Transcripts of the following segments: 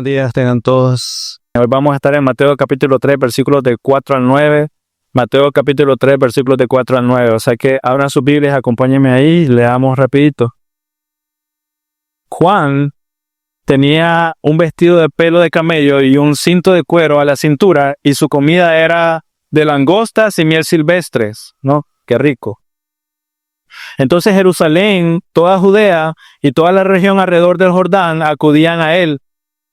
Buenos días, tengan todos. Hoy vamos a estar en Mateo capítulo 3, versículos de 4 al 9. Mateo capítulo 3, versículos de 4 al 9. O sea que abran sus Biblias, acompáñenme ahí, leamos rapidito. Juan tenía un vestido de pelo de camello y un cinto de cuero a la cintura, y su comida era de langostas y miel silvestres, ¿no? Qué rico. Entonces Jerusalén, toda Judea y toda la región alrededor del Jordán acudían a él.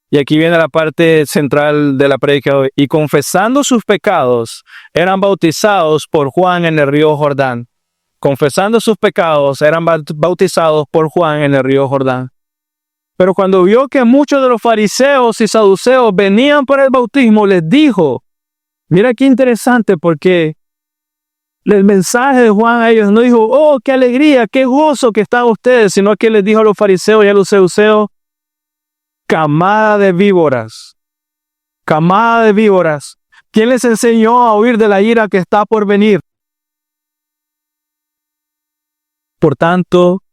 Y aquí viene la parte central de la prédica hoy. Y confesando sus pecados, eran bautizados por Juan en el río Jordán. Confesando sus pecados, eran bautizados por Juan en el río Jordán. Pero cuando vio que muchos de los fariseos y saduceos venían por el bautismo, les dijo, mira qué interesante, porque el mensaje de Juan a ellos no dijo, oh, qué alegría, qué gozo que están ustedes, sino que les dijo a los fariseos y a los saduceos, camada de víboras, camada de víboras. ¿Quién les enseñó a huir de la ira que está por venir? Por tanto,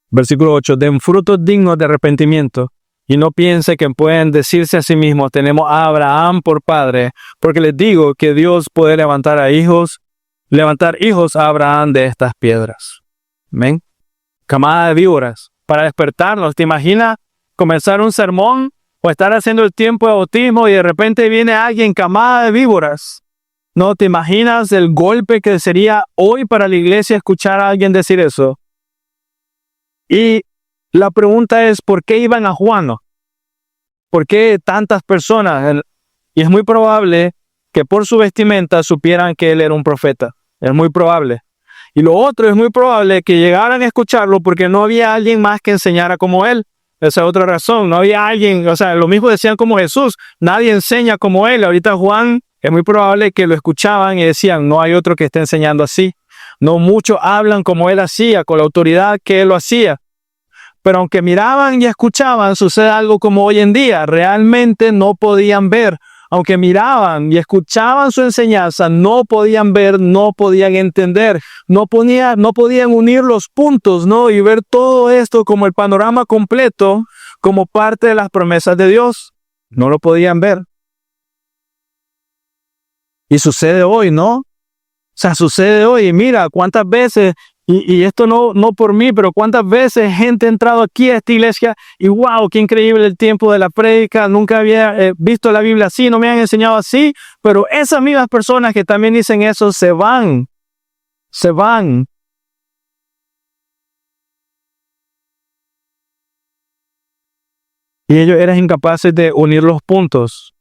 versículo 8, den frutos dignos de arrepentimiento y no piense que pueden decirse a sí mismos, tenemos a Abraham por padre, porque les digo que Dios puede levantar hijos a Abraham de estas piedras. ¿Ven? Camada de víboras, para despertarlos. ¿Te imaginas comenzar un sermón o estar haciendo el tiempo de bautismo y de repente viene alguien camada de víboras? ¿No te imaginas el golpe que sería hoy para la iglesia escuchar a alguien decir eso? Y la pregunta es, ¿por qué iban a Juan? ¿Por qué tantas personas? Y es muy probable que por su vestimenta supieran que él era un profeta. Es muy probable. Y lo otro, es muy probable que llegaran a escucharlo porque no había alguien más que enseñara como él. Esa es otra razón. No había alguien, o sea, lo mismo decían como Jesús. Nadie enseña como él. Ahorita Juan, es muy probable que lo escuchaban y decían, no hay otro que esté enseñando así. No muchos hablan como él hacía, con la autoridad que él lo hacía. Pero aunque miraban y escuchaban, sucede algo como hoy en día. Realmente no podían ver. Aunque miraban y escuchaban su enseñanza, no podían ver, no podían entender, no podían unir los puntos, ¿no? Y ver todo esto como el panorama completo, como parte de las promesas de Dios. No lo podían ver. Y sucede hoy, ¿no? O sea, sucede hoy. Y mira, cuántas veces, y esto no por mí, pero cuántas veces gente ha entrado aquí a esta iglesia y wow, qué increíble el tiempo de la prédica, nunca había visto la Biblia así, no me han enseñado así, pero esas mismas personas que también dicen eso se van. Y ellos eran incapaces de unir los puntos.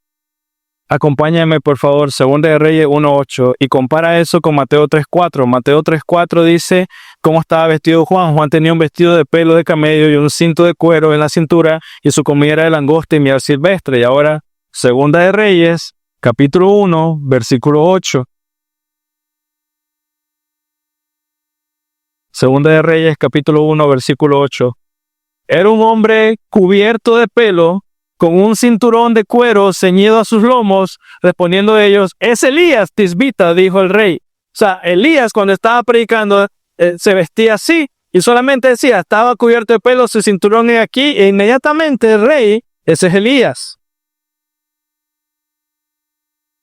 Acompáñame, por favor, 2 de Reyes 1:8 y compara eso con Mateo 3:4. Mateo 3:4 dice cómo estaba vestido Juan. Juan tenía un vestido de pelo de camello y un cinto de cuero en la cintura y su comida era de langosta y miel silvestre. Y ahora, 2 de Reyes, capítulo 1, versículo 8. 2 de Reyes, capítulo 1, versículo 8. Era un hombre cubierto de pelo, con un cinturón de cuero ceñido a sus lomos, respondiendo a ellos, es Elías tisbita, dijo el rey. O sea, Elías cuando estaba predicando se vestía así y solamente decía, estaba cubierto de pelo, su cinturón es aquí, e inmediatamente el rey, ese es Elías.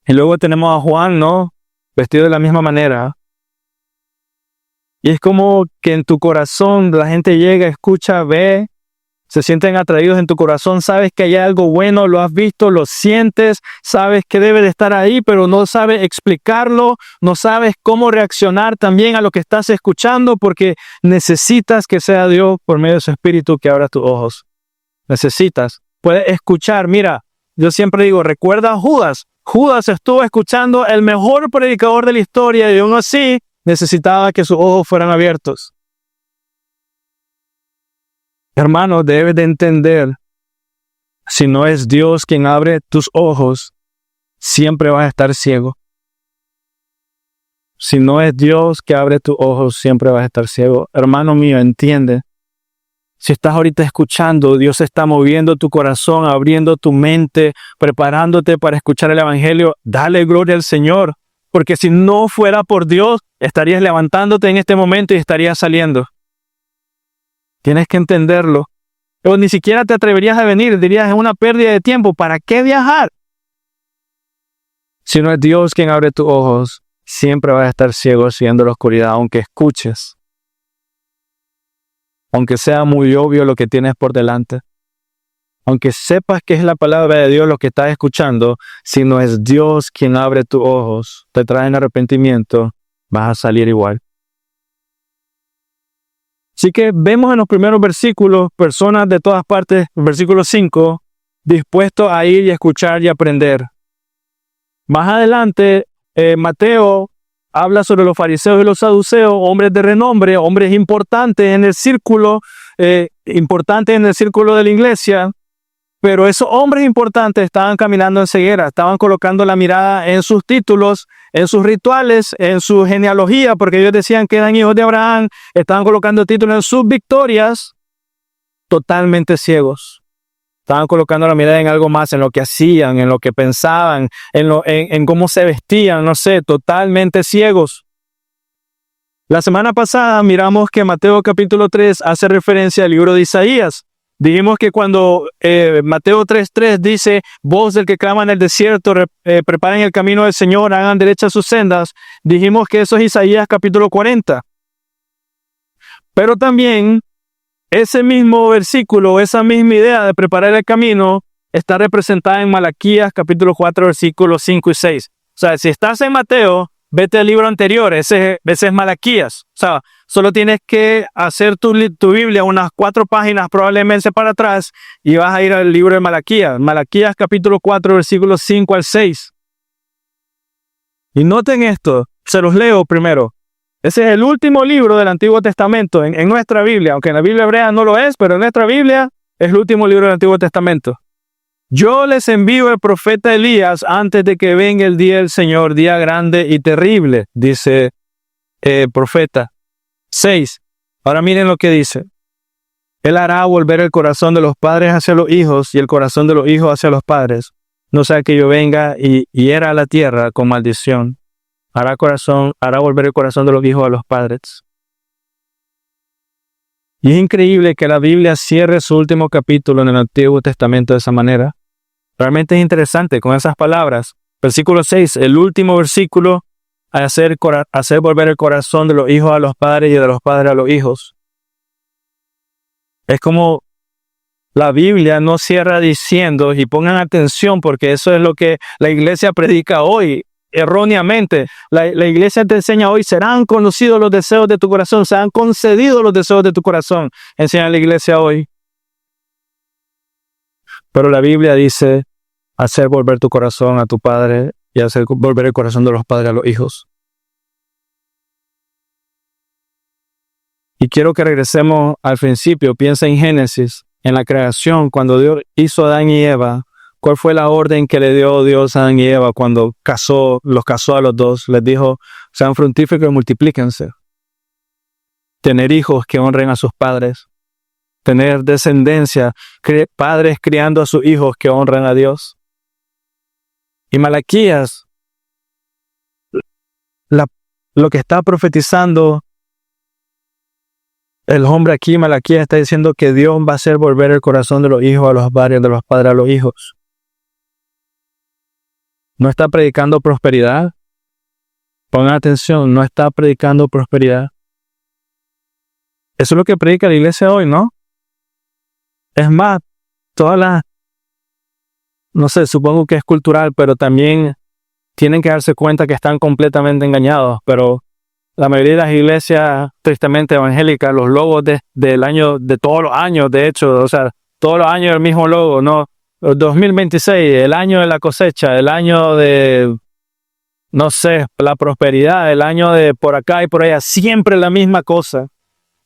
Y luego tenemos a Juan, ¿no? Vestido de la misma manera. Y es como que en tu corazón la gente llega, escucha, ve, se sienten atraídos en tu corazón, sabes que hay algo bueno, lo has visto, lo sientes, sabes que debe de estar ahí, pero no sabes explicarlo, no sabes cómo reaccionar también a lo que estás escuchando porque necesitas que sea Dios por medio de su Espíritu que abra tus ojos. Necesitas. Puedes escuchar, mira, yo siempre digo, recuerda a Judas. Judas estuvo escuchando el mejor predicador de la historia y aún así necesitaba que sus ojos fueran abiertos. Hermano, debes de entender, si no es Dios quien abre tus ojos, siempre vas a estar ciego. Si no es Dios que abre tus ojos, siempre vas a estar ciego. Hermano mío, entiende. Si estás ahorita escuchando, Dios está moviendo tu corazón, abriendo tu mente, preparándote para escuchar el Evangelio, dale gloria al Señor. Porque si no fuera por Dios, estarías levantándote en este momento y estarías saliendo. Tienes que entenderlo. O ni siquiera te atreverías a venir, dirías, es una pérdida de tiempo, ¿para qué viajar? Si no es Dios quien abre tus ojos, siempre vas a estar ciego siguiendo la oscuridad, aunque escuches. Aunque sea muy obvio lo que tienes por delante. Aunque sepas que es la palabra de Dios lo que estás escuchando, si no es Dios quien abre tus ojos, te trae en arrepentimiento, vas a salir igual. Así que vemos en los primeros versículos personas de todas partes, versículo 5, dispuestos a ir y escuchar y aprender. Más adelante, Mateo habla sobre los fariseos y los saduceos, hombres de renombre, hombres importantes en el círculo de la iglesia. Pero esos hombres importantes estaban caminando en ceguera, estaban colocando la mirada en sus títulos, en sus rituales, en su genealogía, porque ellos decían que eran hijos de Abraham, estaban colocando títulos en sus victorias, totalmente ciegos. Estaban colocando la mirada en algo más, en lo que hacían, en lo que pensaban, en cómo se vestían, no sé, totalmente ciegos. La semana pasada miramos que Mateo capítulo 3 hace referencia al libro de Isaías. Dijimos que cuando Mateo 3:3 dice, voz del que clama en el desierto, preparen el camino del Señor, hagan derechas sus sendas, dijimos que eso es Isaías capítulo 40. Pero también ese mismo versículo, esa misma idea de preparar el camino, está representada en Malaquías capítulo 4, versículos 5 y 6. O sea, si estás en Mateo, vete al libro anterior, ese es Malaquías. O sea, solo tienes que hacer tu Biblia unas 4 páginas probablemente para atrás y vas a ir al libro de Malaquías. Malaquías capítulo 4, versículos 5 al 6. Y noten esto, se los leo primero. Ese es el último libro del Antiguo Testamento en nuestra Biblia, aunque en la Biblia hebrea no lo es, pero en nuestra Biblia es el último libro del Antiguo Testamento. Yo les envío el profeta Elías antes de que venga el día del Señor, día grande y terrible, dice el profeta. 6. Ahora miren lo que dice. Él hará volver el corazón de los padres hacia los hijos y el corazón de los hijos hacia los padres. No sea que yo venga y hiera a la tierra con maldición. Hará volver el corazón de los hijos a los padres. Y es increíble que la Biblia cierre su último capítulo en el Antiguo Testamento de esa manera. Realmente es interesante con esas palabras. Versículo 6, el último versículo, hacer volver el corazón de los hijos a los padres y de los padres a los hijos. Es como la Biblia no cierra diciendo, y pongan atención porque eso es lo que la iglesia predica hoy, erróneamente. La iglesia te enseña hoy, serán conocidos los deseos de tu corazón, serán concedidos los deseos de tu corazón. Enseña la iglesia hoy. Pero la Biblia dice, hacer volver tu corazón a tu padre y hacer volver el corazón de los padres a los hijos. Y quiero que regresemos al principio. Piensa en Génesis, en la creación, cuando Dios hizo a Adán y Eva. ¿Cuál fue la orden que le dio Dios a Adán y Eva cuando los casó a los dos? Les dijo, sean fructíferos y multiplíquense. Tener hijos que honren a sus padres. Tener descendencia, padres criando a sus hijos que honran a Dios. Y Malaquías, lo que está profetizando el hombre aquí, Malaquías está diciendo que Dios va a hacer volver el corazón de los hijos a los padres, de los padres a los hijos. No está predicando prosperidad. Pongan atención, no está predicando prosperidad. Eso es lo que predica la iglesia hoy, ¿no? Es más, no sé, supongo que es cultural, pero también tienen que darse cuenta que están completamente engañados. Pero la mayoría de las iglesias, tristemente evangélicas, los logos del año, de todos los años, de hecho, o sea, todos los años el mismo logo, ¿no? 2026, el año de la cosecha, el año de, no sé, la prosperidad, el año de por acá y por allá, siempre la misma cosa.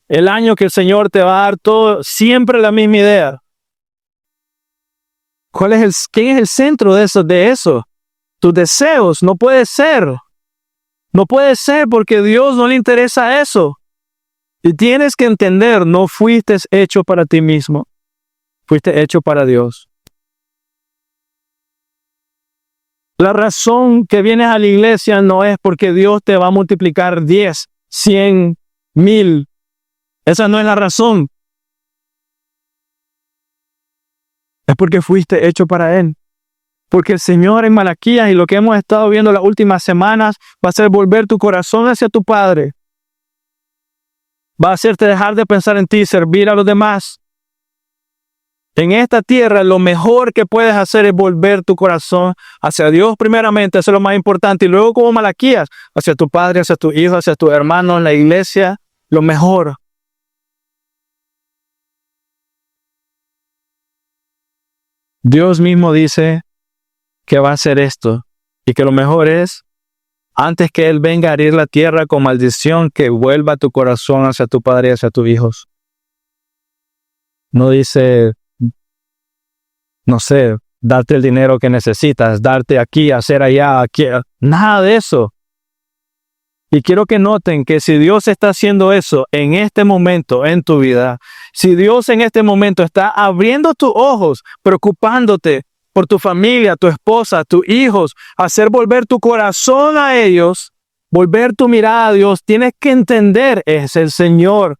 El año que el Señor te va a dar todo, siempre la misma idea. ¿Quién es el centro de eso? Tus deseos, no puede ser. No puede ser porque a Dios no le interesa eso. Y tienes que entender, no fuiste hecho para ti mismo. Fuiste hecho para Dios. La razón que vienes a la iglesia no es porque Dios te va a multiplicar 10, 100, 1000. Esa no es la razón. Es porque fuiste hecho para Él. Porque el Señor en Malaquías y lo que hemos estado viendo las últimas semanas va a hacer volver tu corazón hacia tu Padre. Va a hacerte dejar de pensar en ti y servir a los demás. En esta tierra lo mejor que puedes hacer es volver tu corazón hacia Dios primeramente, eso es lo más importante. Y luego como Malaquías, hacia tu padre, hacia tu hijo, hacia tus hermanos, la iglesia, lo mejor. Dios mismo dice que va a hacer esto y que lo mejor es, antes que Él venga a herir la tierra con maldición, que vuelva tu corazón hacia tu padre y hacia tus hijos. No dice, no sé, darte el dinero que necesitas, darte aquí, hacer allá, aquí, nada de eso. Y quiero que noten que si Dios está haciendo eso en este momento en tu vida, si Dios en este momento está abriendo tus ojos, preocupándote por tu familia, tu esposa, tus hijos, hacer volver tu corazón a ellos, volver tu mirada a Dios, tienes que entender, es el Señor.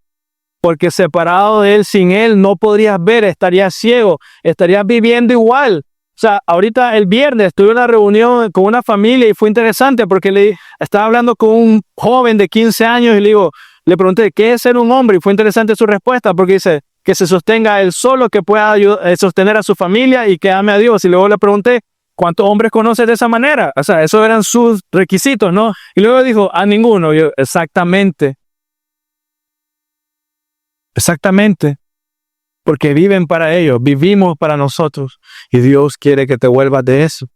Porque separado de Él, sin Él, no podrías ver, estarías ciego, estarías viviendo igual. O sea, ahorita el viernes tuve una reunión con una familia y fue interesante porque estaba hablando con un joven de 15 años y le pregunté, ¿qué es ser un hombre? Y fue interesante su respuesta porque dice que se sostenga él solo, que pueda sostener a su familia y que ame a Dios. Y luego le pregunté, ¿cuántos hombres conoces de esa manera? O sea, esos eran sus requisitos, ¿no? Y luego dijo, a ninguno. Yo, exactamente. Exactamente. Porque viven para ellos, vivimos para nosotros. Y Dios quiere que te vuelvas de eso.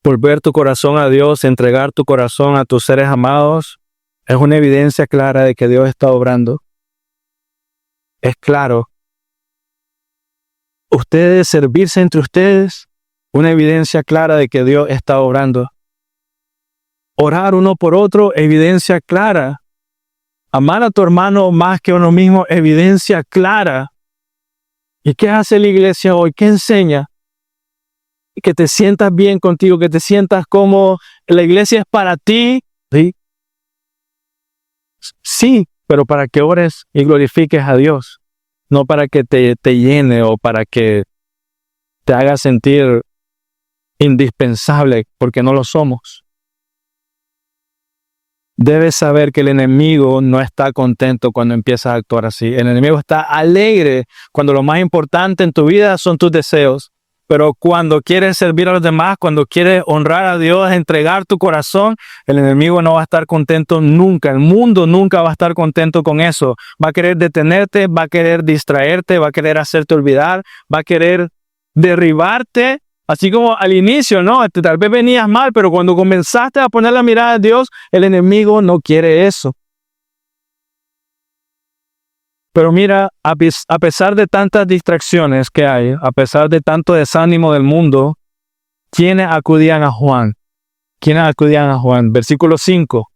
Volver tu corazón a Dios, entregar tu corazón a tus seres amados, es una evidencia clara de que Dios está obrando. Es claro. Ustedes servirse entre ustedes, una evidencia clara de que Dios está obrando. Orar uno por otro, evidencia clara. Amar a tu hermano más que a uno mismo, evidencia clara. ¿Y qué hace la iglesia hoy? ¿Qué enseña? Que te sientas bien contigo, que te sientas como la iglesia es para ti. ¿Sí? Sí, pero para que ores y glorifiques a Dios. No para que te llene o para que te haga sentir indispensable, porque no lo somos. Debes saber que el enemigo no está contento cuando empiezas a actuar así. El enemigo está alegre cuando lo más importante en tu vida son tus deseos. Pero cuando quieres servir a los demás, cuando quieres honrar a Dios, entregar tu corazón, el enemigo no va a estar contento nunca. El mundo nunca va a estar contento con eso. Va a querer detenerte, va a querer distraerte, va a querer hacerte olvidar, va a querer derribarte. Así como al inicio, ¿no? Tal vez venías mal, pero cuando comenzaste a poner la mirada a Dios, el enemigo no quiere eso. Pero mira, a pesar de tantas distracciones que hay, a pesar de tanto desánimo del mundo, ¿quiénes acudían a Juan? ¿Quiénes acudían a Juan? Versículo 5.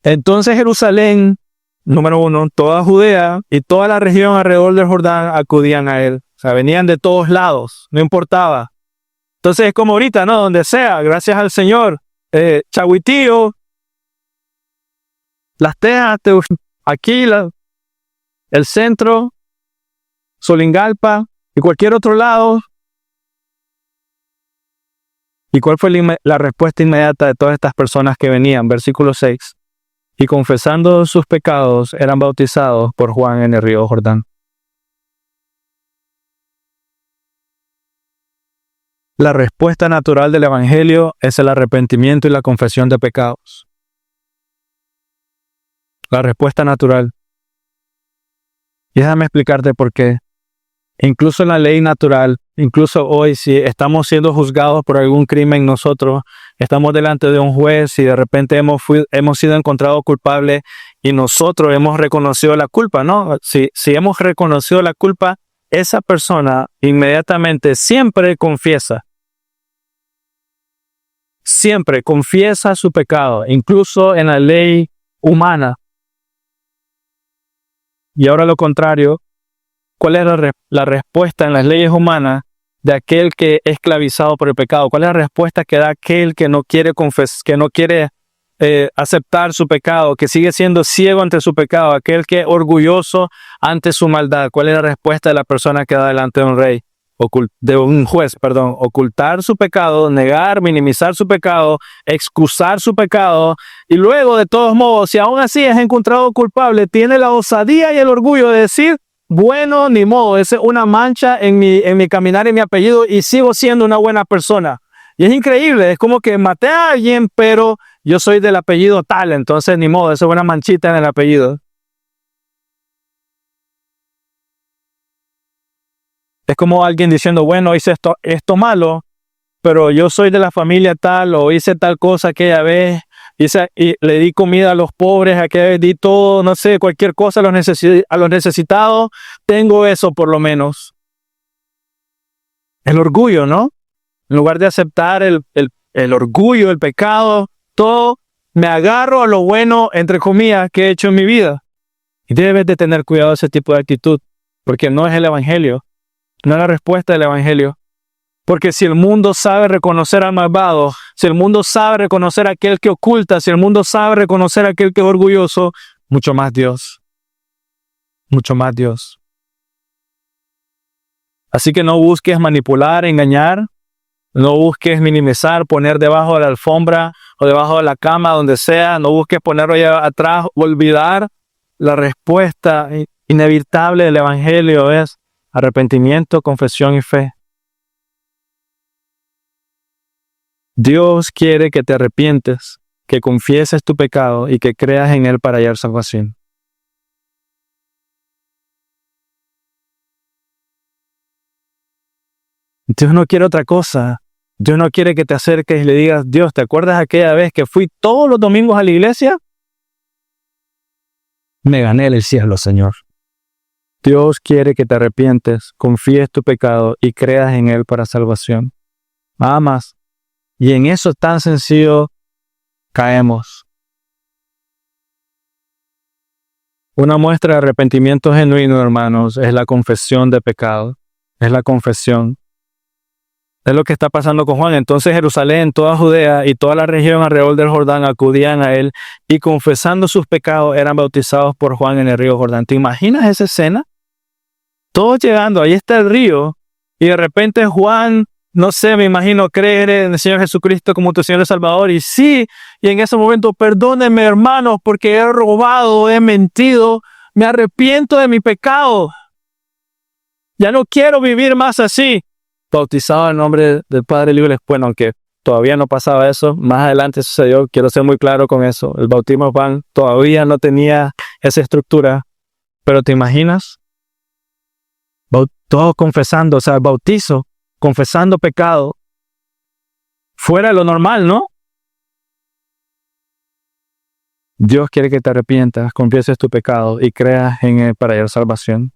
Entonces Jerusalén, número 1, toda Judea y toda la región alrededor del Jordán acudían a él. O sea, venían de todos lados, no importaba. Entonces es como ahorita, ¿no? Donde sea, gracias al Señor. Chahuitío, Las Tejas, aquí, el centro, Solingalpa y cualquier otro lado. ¿Y cuál fue la respuesta inmediata de todas estas personas que venían? Versículo 6. Y confesando sus pecados, eran bautizados por Juan en el río Jordán. La respuesta natural del Evangelio es el arrepentimiento y la confesión de pecados. La respuesta natural. Y déjame explicarte por qué. Incluso en la ley natural, incluso hoy, si estamos siendo juzgados por algún crimen nosotros, estamos delante de un juez y de repente hemos sido encontrados culpables y nosotros hemos reconocido la culpa, ¿no? Si hemos reconocido la culpa, esa persona inmediatamente siempre confiesa su pecado, incluso en la ley humana. Y ahora lo contrario, ¿cuál es la respuesta en las leyes humanas de aquel que es esclavizado por el pecado? ¿Cuál es la respuesta que da aquel que no quiere aceptar su pecado, que sigue siendo ciego ante su pecado, aquel que es orgulloso ante su maldad. ¿Cuál es la respuesta de la persona que da delante de un rey? De un juez, perdón, ocultar su pecado, negar, minimizar su pecado, excusar su pecado, y luego, de todos modos, si aún así es encontrado culpable, tiene la osadía y el orgullo de decir, bueno, ni modo, esa es una mancha en mi caminar y mi apellido y sigo siendo una buena persona. Y es increíble, es como que maté a alguien, pero yo soy del apellido tal, entonces ni modo, esa es una manchita en el apellido. Es como alguien diciendo, bueno, hice esto malo, pero yo soy de la familia tal, o hice tal cosa aquella vez, y le di comida a los pobres, aquella vez di todo, no sé, cualquier cosa a los necesitados, tengo eso por lo menos. El orgullo, ¿no? En lugar de aceptar el orgullo, el pecado, todo, me agarro a lo bueno, entre comillas, que he hecho en mi vida. Y debes de tener cuidado de ese tipo de actitud, porque no es el evangelio. No es la respuesta del evangelio. Porque si el mundo sabe reconocer al malvado, si el mundo sabe reconocer a aquel que oculta, si el mundo sabe reconocer a aquel que es orgulloso, mucho más Dios. Mucho más Dios. Así que no busques manipular, engañar. No busques minimizar, poner debajo de la alfombra o debajo de la cama, donde sea. No busques ponerlo allá atrás, olvidar. La respuesta inevitable del evangelio es arrepentimiento, confesión y fe. Dios quiere que te arrepientes, que confieses tu pecado y que creas en Él para hallar salvación. Dios no quiere otra cosa. Dios no quiere que te acerques y le digas, Dios, ¿te acuerdas aquella vez que fui todos los domingos a la iglesia? Me gané el cielo, Señor. Dios quiere que te arrepientes, confíes tu pecado y creas en Él para salvación. Nada más. Y en eso tan sencillo caemos. Una muestra de arrepentimiento genuino, hermanos, es la confesión de pecado. Es la confesión. Es lo que está pasando con Juan. Entonces Jerusalén, toda Judea y toda la región alrededor del Jordán acudían a él y confesando sus pecados eran bautizados por Juan en el río Jordán. ¿Te imaginas esa escena? Todos llegando, ahí está el río y de repente Juan, no sé, me imagino, creer en el Señor Jesucristo como tu Señor y Salvador. Y sí, y en ese momento, perdónenme, hermanos, porque he robado, he mentido, me arrepiento de mi pecado. Ya no quiero vivir más así. Bautizado en nombre del Padre, el Hijo y el Espíritu. Bueno, aunque todavía no pasaba eso, más adelante sucedió, quiero ser muy claro con eso. El bautismo de Juan todavía no tenía esa estructura, pero ¿te imaginas? Todos confesando, o sea, el bautizo, confesando pecado, fuera de lo normal, ¿no? Dios quiere que te arrepientas, confieses tu pecado y creas en Él para hallar salvación.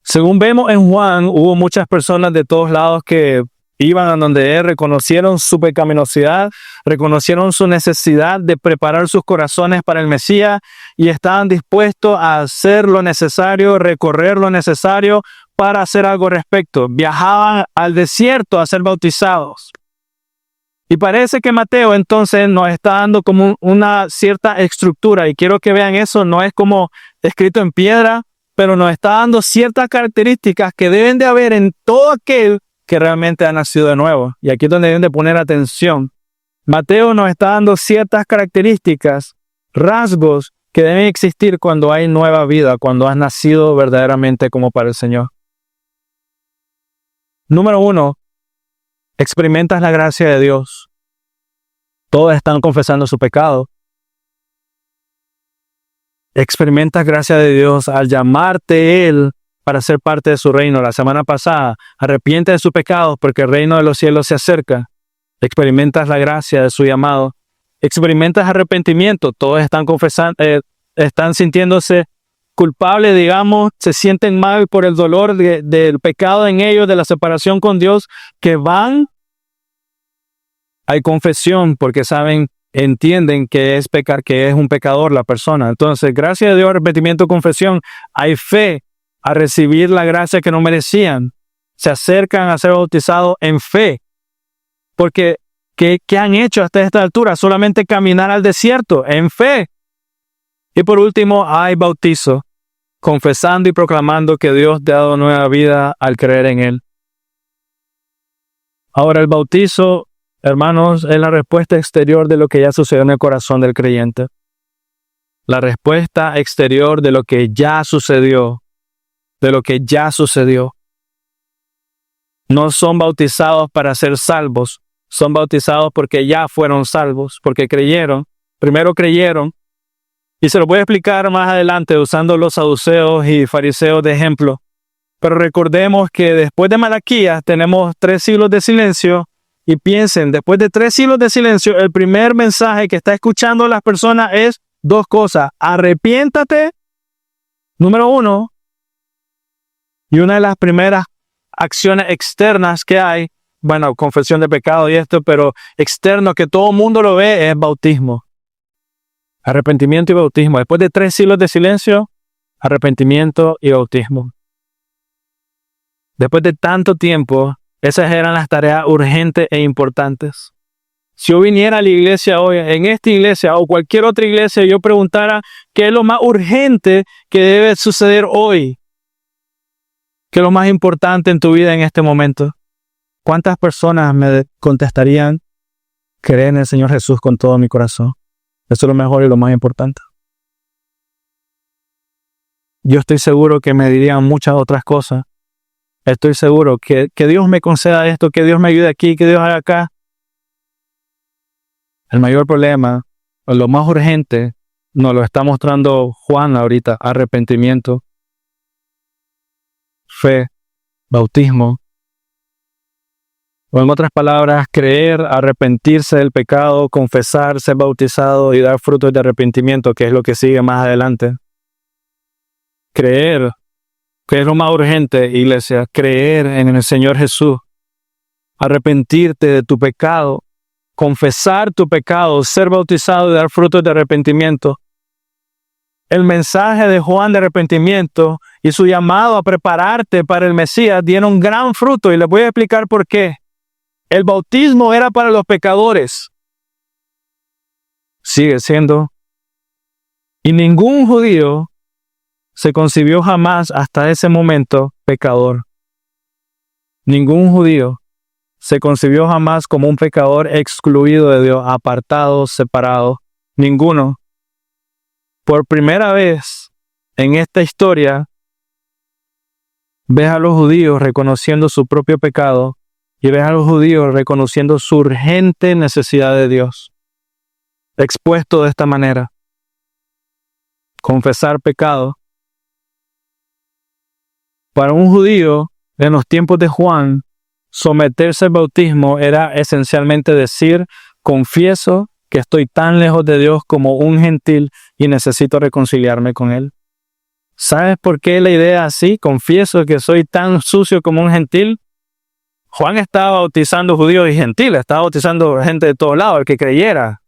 Según vemos en Juan, hubo muchas personas de todos lados que iban a donde Él, reconocieron su pecaminosidad, reconocieron su necesidad de preparar sus corazones para el Mesías y estaban dispuestos a hacer lo necesario, recorrer lo necesario para hacer algo al respecto. Viajaban al desierto a ser bautizados. Y parece que Mateo entonces nos está dando como una cierta estructura y quiero que vean eso, no es como escrito en piedra, pero nos está dando ciertas características que deben de haber en todo aquel que realmente ha nacido de nuevo. Y aquí es donde deben de poner atención. Mateo nos está dando ciertas características, rasgos que deben existir cuando hay nueva vida, cuando has nacido verdaderamente como para el Señor. Número 1, experimentas la gracia de Dios. Todos están confesando su pecado. Experimentas gracia de Dios al llamarte Él para ser parte de su reino. La semana pasada, arrepiente de sus pecados porque el reino de los cielos se acerca. Experimentas la gracia de su llamado. Experimentas arrepentimiento. Todos están confesando, están sintiéndose culpables, digamos, se sienten mal por el dolor del pecado en ellos, de la separación con Dios, que van. Hay confesión porque saben, entienden que es pecar, que es un pecador la persona. Entonces, gracias a Dios, arrepentimiento, confesión. Hay fe a recibir la gracia que no merecían. Se acercan a ser bautizados en fe. Porque ¿Qué han hecho hasta esta altura? Solamente caminar al desierto en fe. Y por último, hay bautizo, confesando y proclamando que Dios te ha dado nueva vida al creer en Él. Ahora, el bautizo, hermanos, es la respuesta exterior de lo que ya sucedió en el corazón del creyente. La respuesta exterior de lo que ya sucedió. De lo que ya sucedió. No son bautizados para ser salvos. Son bautizados porque ya fueron salvos. Porque creyeron. Primero creyeron. Y se lo voy a explicar más adelante usando los saduceos y fariseos de ejemplo. Pero recordemos que después de Malaquías tenemos 3 siglos de silencio. Y piensen, después de 3 siglos de silencio, el primer mensaje que está escuchando las personas es 2 cosas. Arrepiéntate, número 1. Y una de las primeras acciones externas que hay, bueno, confesión de pecado y esto, pero externo que todo el mundo lo ve es bautismo. Arrepentimiento y bautismo. Después de 3 siglos de silencio, arrepentimiento y bautismo. Después de tanto tiempo, esas eran las tareas urgentes e importantes. Si yo viniera a la iglesia hoy, en esta iglesia o cualquier otra iglesia, yo preguntara qué es lo más urgente que debe suceder hoy. ¿Qué es lo más importante en tu vida en este momento? ¿Cuántas personas me contestarían creer en el Señor Jesús con todo mi corazón? Eso es lo mejor y lo más importante. Yo estoy seguro que me dirían muchas otras cosas. Estoy seguro que Dios me conceda esto, que Dios me ayude aquí, que Dios haga acá. El mayor problema, o lo más urgente, nos lo está mostrando Juan ahorita: arrepentimiento, fe, bautismo. O en otras palabras, creer, arrepentirse del pecado, confesar, ser bautizado y dar frutos de arrepentimiento, que es lo que sigue más adelante. Creer, que es lo más urgente, iglesia, creer en el Señor Jesús, arrepentirte de tu pecado, confesar tu pecado, ser bautizado y dar frutos de arrepentimiento. El mensaje de Juan de arrepentimiento y su llamado a prepararte para el Mesías dieron gran fruto, y les voy a explicar por qué. El bautismo era para los pecadores. Sigue siendo. Y ningún judío se concibió jamás hasta ese momento pecador. Ningún judío se concibió jamás como un pecador excluido de Dios, apartado, separado. Ninguno. Por primera vez en esta historia, ves a los judíos reconociendo su propio pecado y ves a los judíos reconociendo su urgente necesidad de Dios. Expuesto de esta manera. Confesar pecado. Para un judío, en los tiempos de Juan, someterse al bautismo era esencialmente decir: confieso que estoy tan lejos de Dios como un gentil y necesito reconciliarme con Él. ¿Sabes por qué la idea así? Confieso que soy tan sucio como un gentil. Juan estaba bautizando judíos y gentiles, estaba bautizando gente de todos lados, el que creyera.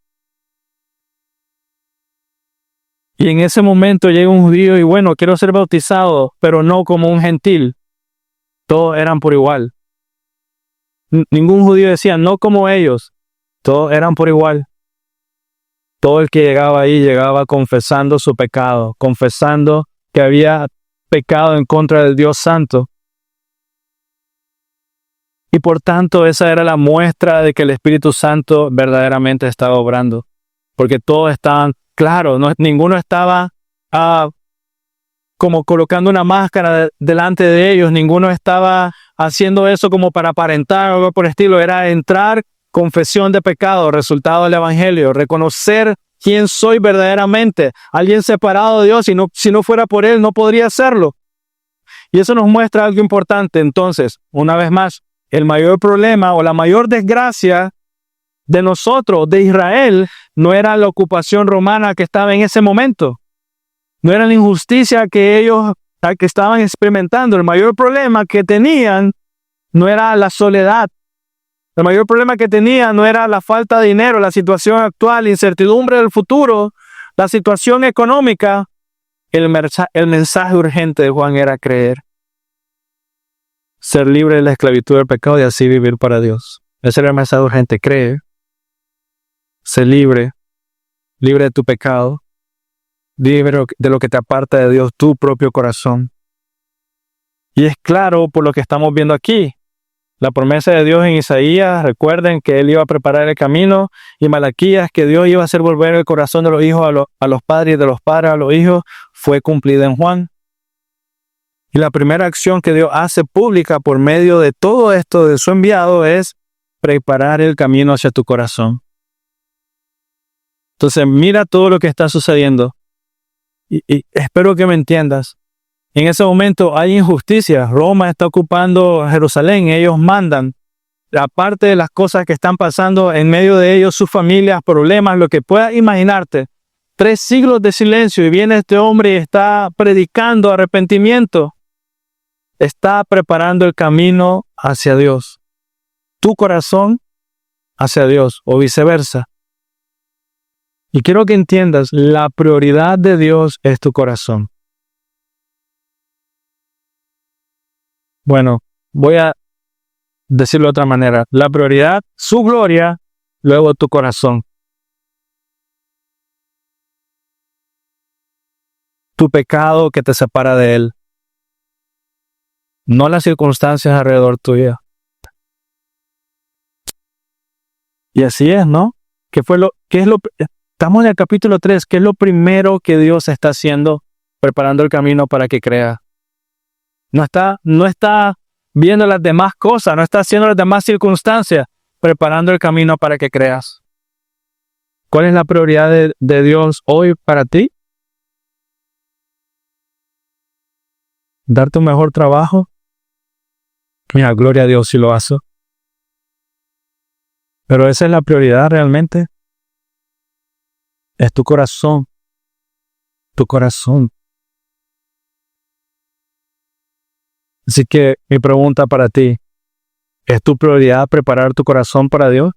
Y en ese momento llega un judío y bueno, quiero ser bautizado, pero no como un gentil. Todos eran por igual. Ningún judío decía no como ellos. Todos eran por igual. Todo el que llegaba ahí llegaba confesando su pecado, confesando que había pecado en contra del Dios Santo. Y por tanto esa era la muestra de que el Espíritu Santo verdaderamente estaba obrando. Porque todos estaban claros, ninguno estaba como colocando una máscara delante de ellos, ninguno estaba haciendo eso como para aparentar o algo por el estilo. Era entrar, confesión de pecado, resultado del Evangelio, reconocer quién soy verdaderamente, alguien separado de Dios, y si no fuera por Él no podría hacerlo. Y eso nos muestra algo importante. Entonces, una vez más, el mayor problema o la mayor desgracia de nosotros, de Israel, no era la ocupación romana que estaba en ese momento. No era la injusticia que ellos que estaban experimentando. El mayor problema que tenían no era la soledad. El mayor problema que tenían no era la falta de dinero, la situación actual, la incertidumbre del futuro, la situación económica. El mensaje urgente de Juan era creer. Ser libre de la esclavitud del pecado y así vivir para Dios. Ese era el mensaje urgente, creer. Sé libre de tu pecado, libre de lo que te aparta de Dios, tu propio corazón. Y es claro por lo que estamos viendo aquí. La promesa de Dios en Isaías, recuerden que Él iba a preparar el camino, y Malaquías, que Dios iba a hacer volver el corazón de los hijos a los padres y de los padres a los hijos, fue cumplida en Juan. Y la primera acción que Dios hace pública por medio de todo esto de su enviado es preparar el camino hacia tu corazón. Entonces mira todo lo que está sucediendo y espero que me entiendas. En ese momento hay injusticia. Roma está ocupando Jerusalén. Ellos mandan. Aparte de las cosas que están pasando en medio de ellos, sus familias, problemas, lo que puedas imaginarte. 3 siglos de silencio y viene este hombre y está predicando arrepentimiento. Está preparando el camino hacia Dios. Tu corazón hacia Dios o viceversa. Y quiero que entiendas, la prioridad de Dios es tu corazón. Bueno, voy a decirlo de otra manera. La prioridad, su gloria, luego tu corazón. Tu pecado que te separa de Él. No las circunstancias alrededor tuya. Y así es, ¿no? Estamos en el capítulo 3. ¿Qué es lo primero que Dios está haciendo? Preparando el camino para que creas. No está viendo las demás cosas, no está haciendo las demás circunstancias, preparando el camino para que creas. ¿Cuál es la prioridad de Dios hoy para ti? ¿Darte un mejor trabajo? Mira, gloria a Dios si lo hace. Pero esa es la prioridad realmente. Es tu corazón. Tu corazón. Así que mi pregunta para ti, ¿es tu prioridad preparar tu corazón para Dios?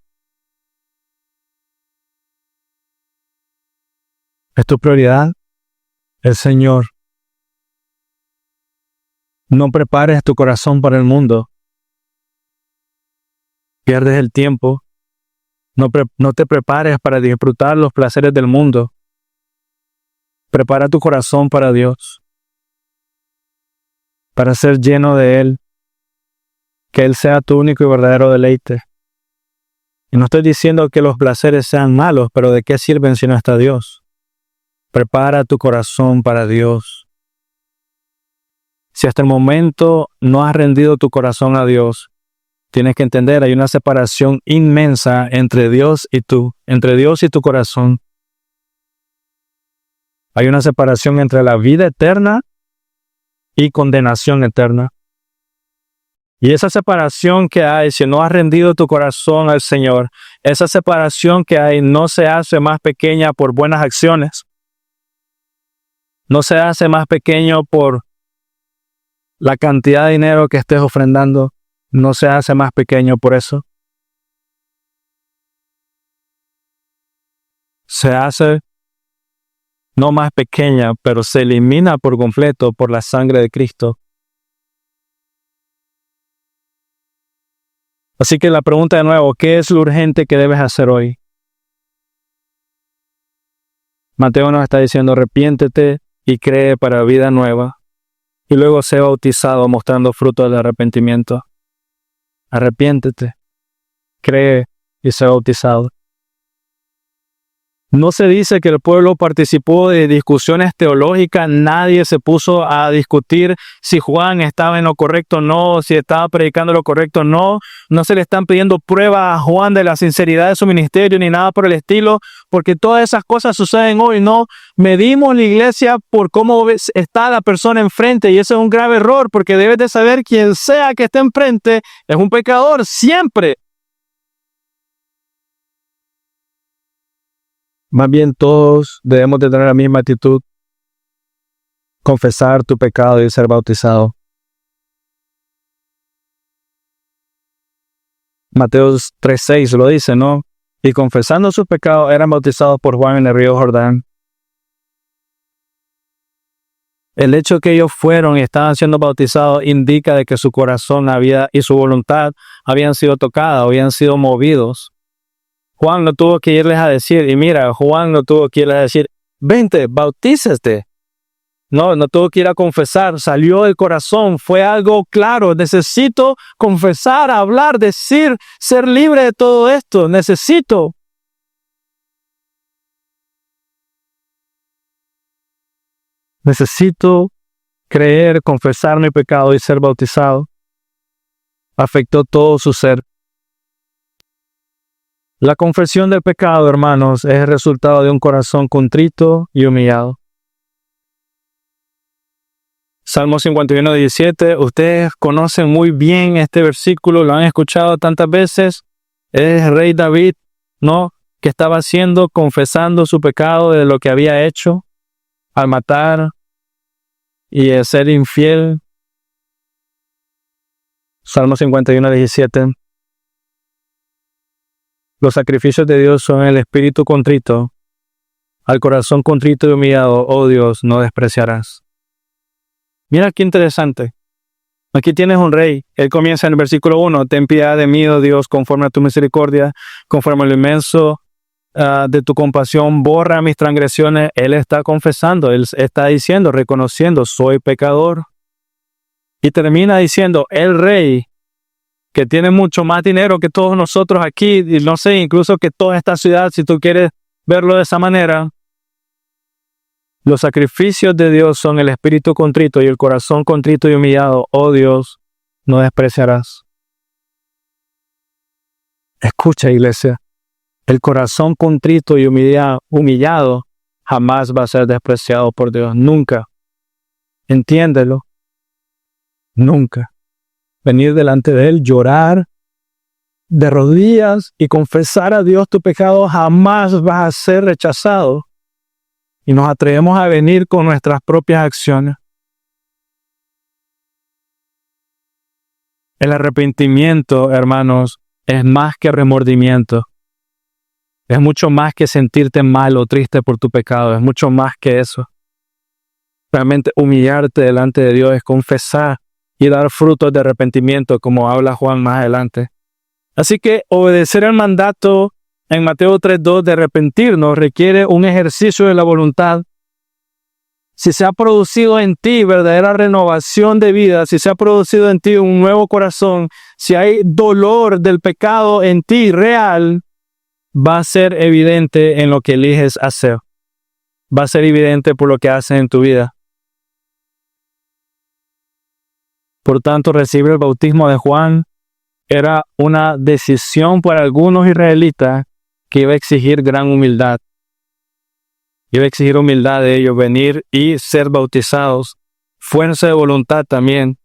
¿Es tu prioridad el Señor? No prepares tu corazón para el mundo. Pierdes el tiempo. No te prepares para disfrutar los placeres del mundo. Prepara tu corazón para Dios. Para ser lleno de Él. Que Él sea tu único y verdadero deleite. Y no estoy diciendo que los placeres sean malos, pero ¿de qué sirven si no está Dios? Prepara tu corazón para Dios. Si hasta el momento no has rendido tu corazón a Dios, tienes que entender, hay una separación inmensa entre Dios y tú, entre Dios y tu corazón. Hay una separación entre la vida eterna y condenación eterna. Y esa separación que hay, si no has rendido tu corazón al Señor, esa separación que hay no se hace más pequeña por buenas acciones. No se hace más pequeño por la cantidad de dinero que estés ofrendando. No se hace más pequeño por eso. Se hace no más pequeña, pero se elimina por completo por la sangre de Cristo. Así que la pregunta de nuevo, ¿qué es lo urgente que debes hacer hoy? Mateo nos está diciendo, arrepiéntete y cree para vida nueva. Y luego sé bautizado mostrando fruto del arrepentimiento. Arrepiéntete, cree y sé bautizado. No se dice que el pueblo participó de discusiones teológicas, nadie se puso a discutir si Juan estaba en lo correcto o no, si estaba predicando lo correcto o no. No se le están pidiendo pruebas a Juan de la sinceridad de su ministerio ni nada por el estilo, porque todas esas cosas suceden hoy, ¿no? Medimos la iglesia por cómo está la persona enfrente y eso es un grave error, porque debes de saber quien sea que esté enfrente es un pecador siempre. Más bien todos debemos de tener la misma actitud, confesar tu pecado y ser bautizado. Mateo 3:6 lo dice, ¿no? Y confesando sus pecados eran bautizados por Juan en el río Jordán. El hecho que ellos fueron y estaban siendo bautizados indica de que su corazón y su voluntad habían sido tocadas, habían sido movidos. Juan no tuvo que irles a decir, y mira, Juan no tuvo que irles a decir, vente, bautízate. No tuvo que ir a confesar, salió del corazón, fue algo claro. Necesito confesar, hablar, decir, ser libre de todo esto. Necesito creer, confesar mi pecado y ser bautizado. Afectó todo su ser. La confesión del pecado, hermanos, es el resultado de un corazón contrito y humillado. Salmo 51, 17. Ustedes conocen muy bien este versículo, lo han escuchado tantas veces. Es el rey David, ¿no? Que estaba haciendo, confesando su pecado de lo que había hecho al matar y el ser infiel. Salmo 51, 17. Los sacrificios de Dios son el espíritu contrito. Al corazón contrito y humillado, oh Dios, no despreciarás. Mira qué interesante. Aquí tienes un rey. Él comienza en el versículo 1. Ten piedad de mí, oh Dios, conforme a tu misericordia, conforme a lo inmenso de tu compasión, borra mis transgresiones. Él está confesando, él está diciendo, reconociendo, soy pecador. Y termina diciendo, el rey, que tiene mucho más dinero que todos nosotros aquí, y no sé, incluso que toda esta ciudad, si tú quieres verlo de esa manera. Los sacrificios de Dios son el espíritu contrito y el corazón contrito y humillado. Oh Dios, no despreciarás. Escucha, iglesia. El corazón contrito y humillado jamás va a ser despreciado por Dios. Nunca. Entiéndelo. Nunca. Venir delante de Él, llorar de rodillas y confesar a Dios tu pecado, jamás vas a ser rechazado. Y nos atrevemos a venir con nuestras propias acciones. El arrepentimiento, hermanos, es más que remordimiento. Es mucho más que sentirte mal o triste por tu pecado. Es mucho más que eso. Realmente humillarte delante de Dios es confesar y dar frutos de arrepentimiento, como habla Juan más adelante. Así que obedecer el mandato en Mateo 3:2 de arrepentirnos requiere un ejercicio de la voluntad. Si se ha producido en ti verdadera renovación de vida, si se ha producido en ti un nuevo corazón, si hay dolor del pecado en ti real, va a ser evidente en lo que eliges hacer. Va a ser evidente por lo que haces en tu vida. Por tanto, recibir el bautismo de Juan era una decisión para algunos israelitas que iba a exigir gran humildad. Iba a exigir humildad de ellos, venir y ser bautizados. Fuerza de voluntad también.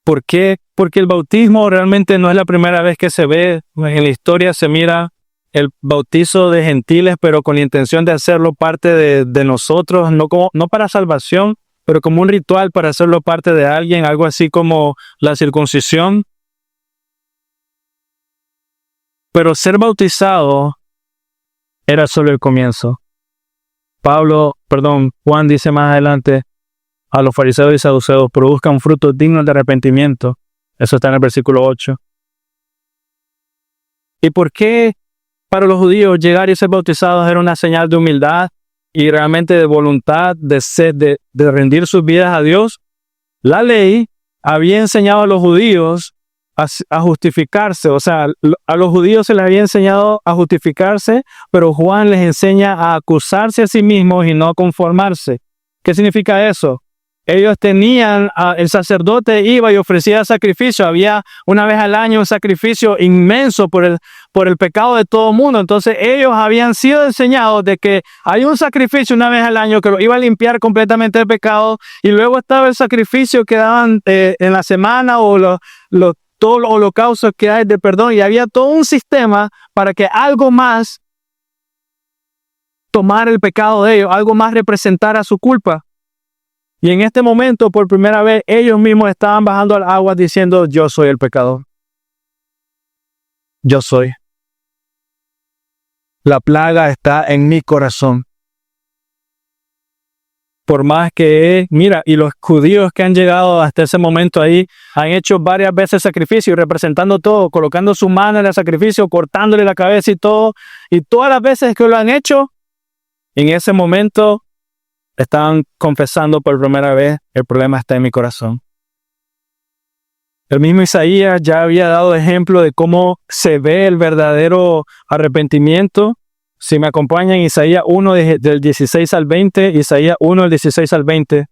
¿Por qué? Porque el bautismo realmente no es la primera vez que se ve. En la historia se mira el bautizo de gentiles, pero con la intención de hacerlo parte de nosotros, no para salvación, pero como un ritual para hacerlo parte de alguien, algo así como la circuncisión. Pero ser bautizado era solo el comienzo. Juan dice más adelante a los fariseos y saduceos, produzcan frutos dignos de arrepentimiento. Eso está en el versículo 8. ¿Y por qué para los judíos llegar y ser bautizados era una señal de humildad y realmente de voluntad, de rendir sus vidas a Dios? La ley había enseñado a los judíos a justificarse, o sea, a los judíos se les había enseñado a justificarse, pero Juan les enseña a acusarse a sí mismos y no a conformarse. ¿Qué significa eso? Ellos tenían, el sacerdote iba y ofrecía sacrificio, había una vez al año un sacrificio inmenso por el pecado de todo el mundo. Entonces ellos habían sido enseñados de que hay un sacrificio una vez al año que lo iba a limpiar completamente el pecado, y luego estaba el sacrificio que daban en la semana o todos los holocaustos que hay de perdón, y había todo un sistema para que algo más tomara el pecado de ellos, algo más representara su culpa. Y en este momento, por primera vez, ellos mismos estaban bajando al agua diciendo, yo soy el pecador. Yo soy. La plaga está en mi corazón. Por más que, mira, y los judíos que han llegado hasta ese momento ahí, han hecho varias veces sacrificio, representando todo, colocando su mano en el sacrificio, cortándole la cabeza y todo. Y todas las veces que lo han hecho, en ese momento estaban confesando por primera vez, el problema está en mi corazón. El mismo Isaías ya había dado ejemplo de cómo se ve el verdadero arrepentimiento. Si me acompañan, Isaías 1 del 16 al 20, Isaías 1 del 16 al 20.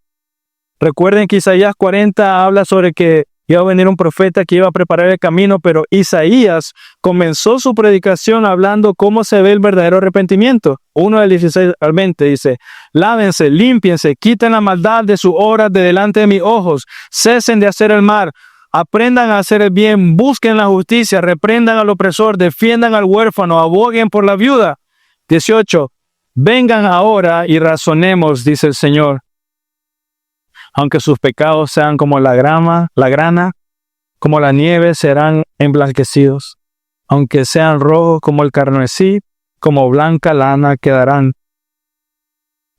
Recuerden que Isaías 40 habla sobre que iba a venir un profeta que iba a preparar el camino, pero Isaías comenzó su predicación hablando cómo se ve el verdadero arrepentimiento. 1 del 16 al 20 dice: lávense, límpiense, quiten la maldad de sus obras de delante de mis ojos, cesen de hacer el mal, aprendan a hacer el bien, busquen la justicia, reprendan al opresor, defiendan al huérfano, aboguen por la viuda. 18. Vengan ahora y razonemos, dice el Señor. Aunque sus pecados sean como la grana, como la nieve, serán emblanquecidos. Aunque sean rojos como el carmesí, como blanca lana quedarán.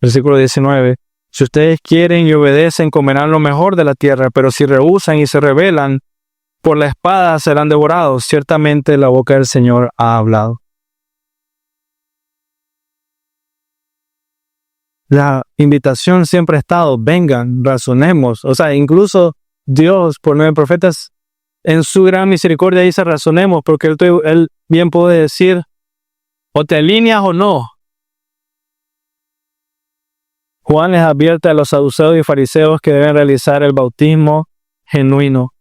Versículo 19. Si ustedes quieren y obedecen, comerán lo mejor de la tierra, pero si rehúsan y se rebelan, por la espada serán devorados. Ciertamente la boca del Señor ha hablado. La invitación siempre ha estado: vengan, razonemos. O sea, incluso Dios, por medio de profetas, en su gran misericordia dice razonemos, porque él bien puede decir, o te alineas o no. Juan les advierte a los saduceos y fariseos que deben realizar el bautismo genuino.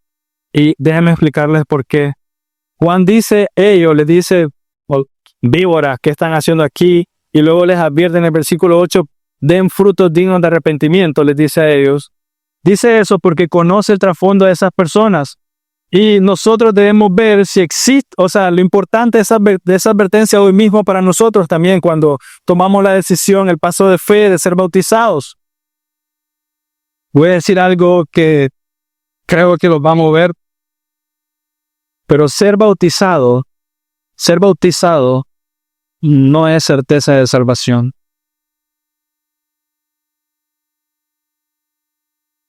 Y déjenme explicarles por qué. Juan les dice, víboras, ¿qué están haciendo aquí? Y luego les advierte en el versículo 8, den frutos dignos de arrepentimiento, les dice a ellos. Dice eso porque conoce el trasfondo de esas personas. Y nosotros debemos ver si existe, o sea, lo importante de esa advertencia hoy mismo para nosotros también cuando tomamos la decisión, el paso de fe de ser bautizados. Voy a decir algo que creo que los va a mover, pero ser bautizado no es certeza de salvación.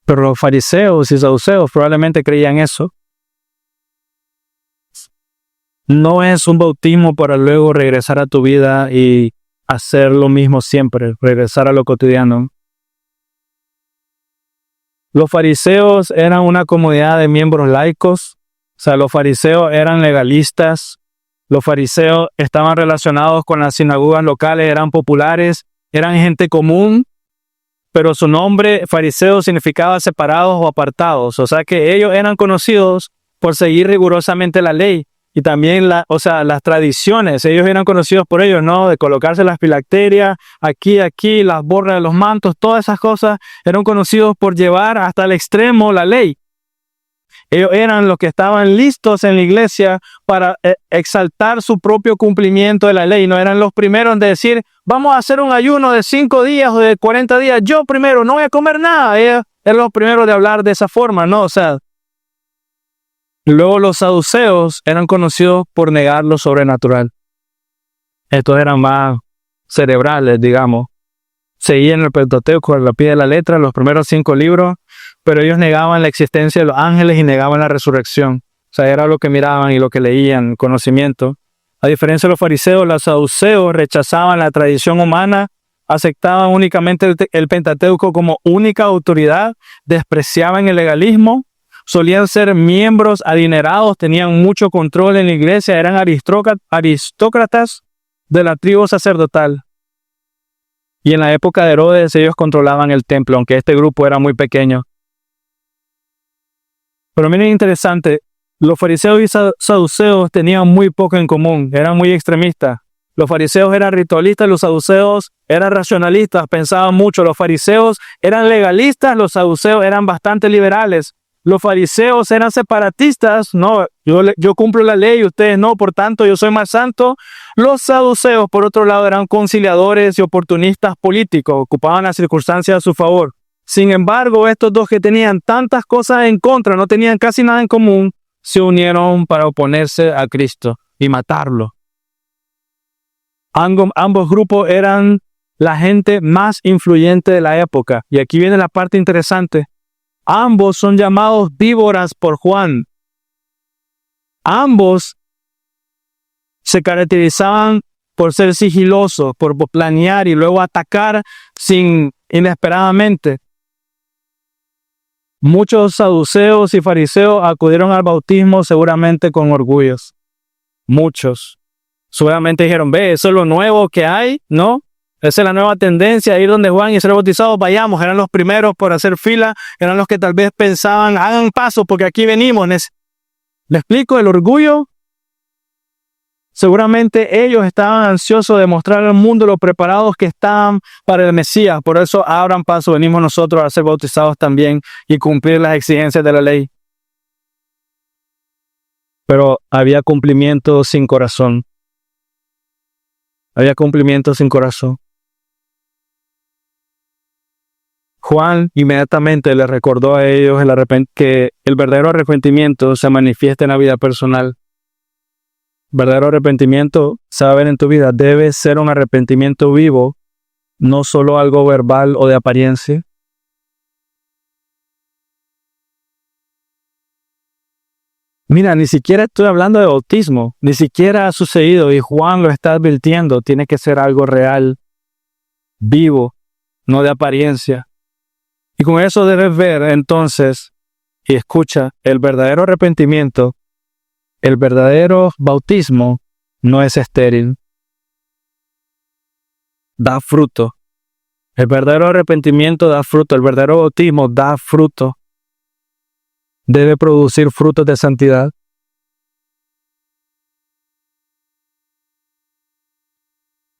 Pero los fariseos y saduceos probablemente creían eso. No es un bautismo para luego regresar a tu vida y hacer lo mismo siempre, regresar a lo cotidiano. Los fariseos eran una comunidad de miembros laicos, o sea, los fariseos eran legalistas, los fariseos estaban relacionados con las sinagogas locales, eran populares, eran gente común, pero su nombre fariseo significaba separados o apartados, o sea que ellos eran conocidos por seguir rigurosamente la ley. Y también las tradiciones, ellos eran conocidos por ellos, ¿no? De colocarse las filacterias, aquí, las borlas de los mantos, todas esas cosas eran conocidos por llevar hasta el extremo la ley. Ellos eran los que estaban listos en la iglesia para exaltar su propio cumplimiento de la ley. No eran los primeros en decir, vamos a hacer un ayuno de 5 días o de 40 días. Yo primero no voy a comer nada. Ellos eran los primeros de hablar de esa forma, ¿no? O sea, luego los saduceos eran conocidos por negar lo sobrenatural. Estos eran más cerebrales, digamos. Seguían el Pentateuco al pie de la letra, los primeros 5 libros, pero ellos negaban la existencia de los ángeles y negaban la resurrección. O sea, era lo que miraban y lo que leían, conocimiento. A diferencia de los fariseos, los saduceos rechazaban la tradición humana, aceptaban únicamente el Pentateuco como única autoridad, despreciaban el legalismo, solían ser miembros adinerados, tenían mucho control en la iglesia, eran aristócratas de la tribu sacerdotal. Y en la época de Herodes ellos controlaban el templo, aunque este grupo era muy pequeño. Pero miren, interesante, los fariseos y saduceos tenían muy poco en común, eran muy extremistas. Los fariseos eran ritualistas, los saduceos eran racionalistas, pensaban mucho. Los fariseos eran legalistas, los saduceos eran bastante liberales. Los fariseos eran separatistas, no, yo cumplo la ley, ustedes no, por tanto yo soy más santo. Los saduceos, por otro lado, eran conciliadores y oportunistas políticos, ocupaban las circunstancias a su favor. Sin embargo, estos dos que tenían tantas cosas en contra, no tenían casi nada en común, se unieron para oponerse a Cristo y matarlo. Ambos grupos eran la gente más influyente de la época. Y aquí viene la parte interesante. Ambos son llamados víboras por Juan. Ambos se caracterizaban por ser sigilosos, por planear y luego atacar inesperadamente. Muchos saduceos y fariseos acudieron al bautismo seguramente con orgullos. Muchos. Seguramente dijeron, ve, eso es lo nuevo que hay, ¿no? Esa es la nueva tendencia, ir donde Juan y ser bautizados, vayamos. Eran los primeros por hacer fila, eran los que tal vez pensaban, hagan paso porque aquí venimos. ¿Le explico el orgullo? Seguramente ellos estaban ansiosos de mostrar al mundo lo preparados que estaban para el Mesías. Por eso abran paso, venimos nosotros a ser bautizados también y cumplir las exigencias de la ley. Pero había cumplimiento sin corazón. Había cumplimiento sin corazón. Juan inmediatamente les recordó a ellos que el verdadero arrepentimiento se manifiesta en la vida personal. Verdadero arrepentimiento se va a ver en tu vida. Debe ser un arrepentimiento vivo, no solo algo verbal o de apariencia. Mira, ni siquiera estoy hablando de bautismo, ni siquiera ha sucedido y Juan lo está advirtiendo. Tiene que ser algo real, vivo, no de apariencia. Y con eso debes ver entonces, y escucha, el verdadero arrepentimiento, el verdadero bautismo no es estéril. Da fruto. El verdadero arrepentimiento da fruto, el verdadero bautismo da fruto. Debe producir frutos de santidad.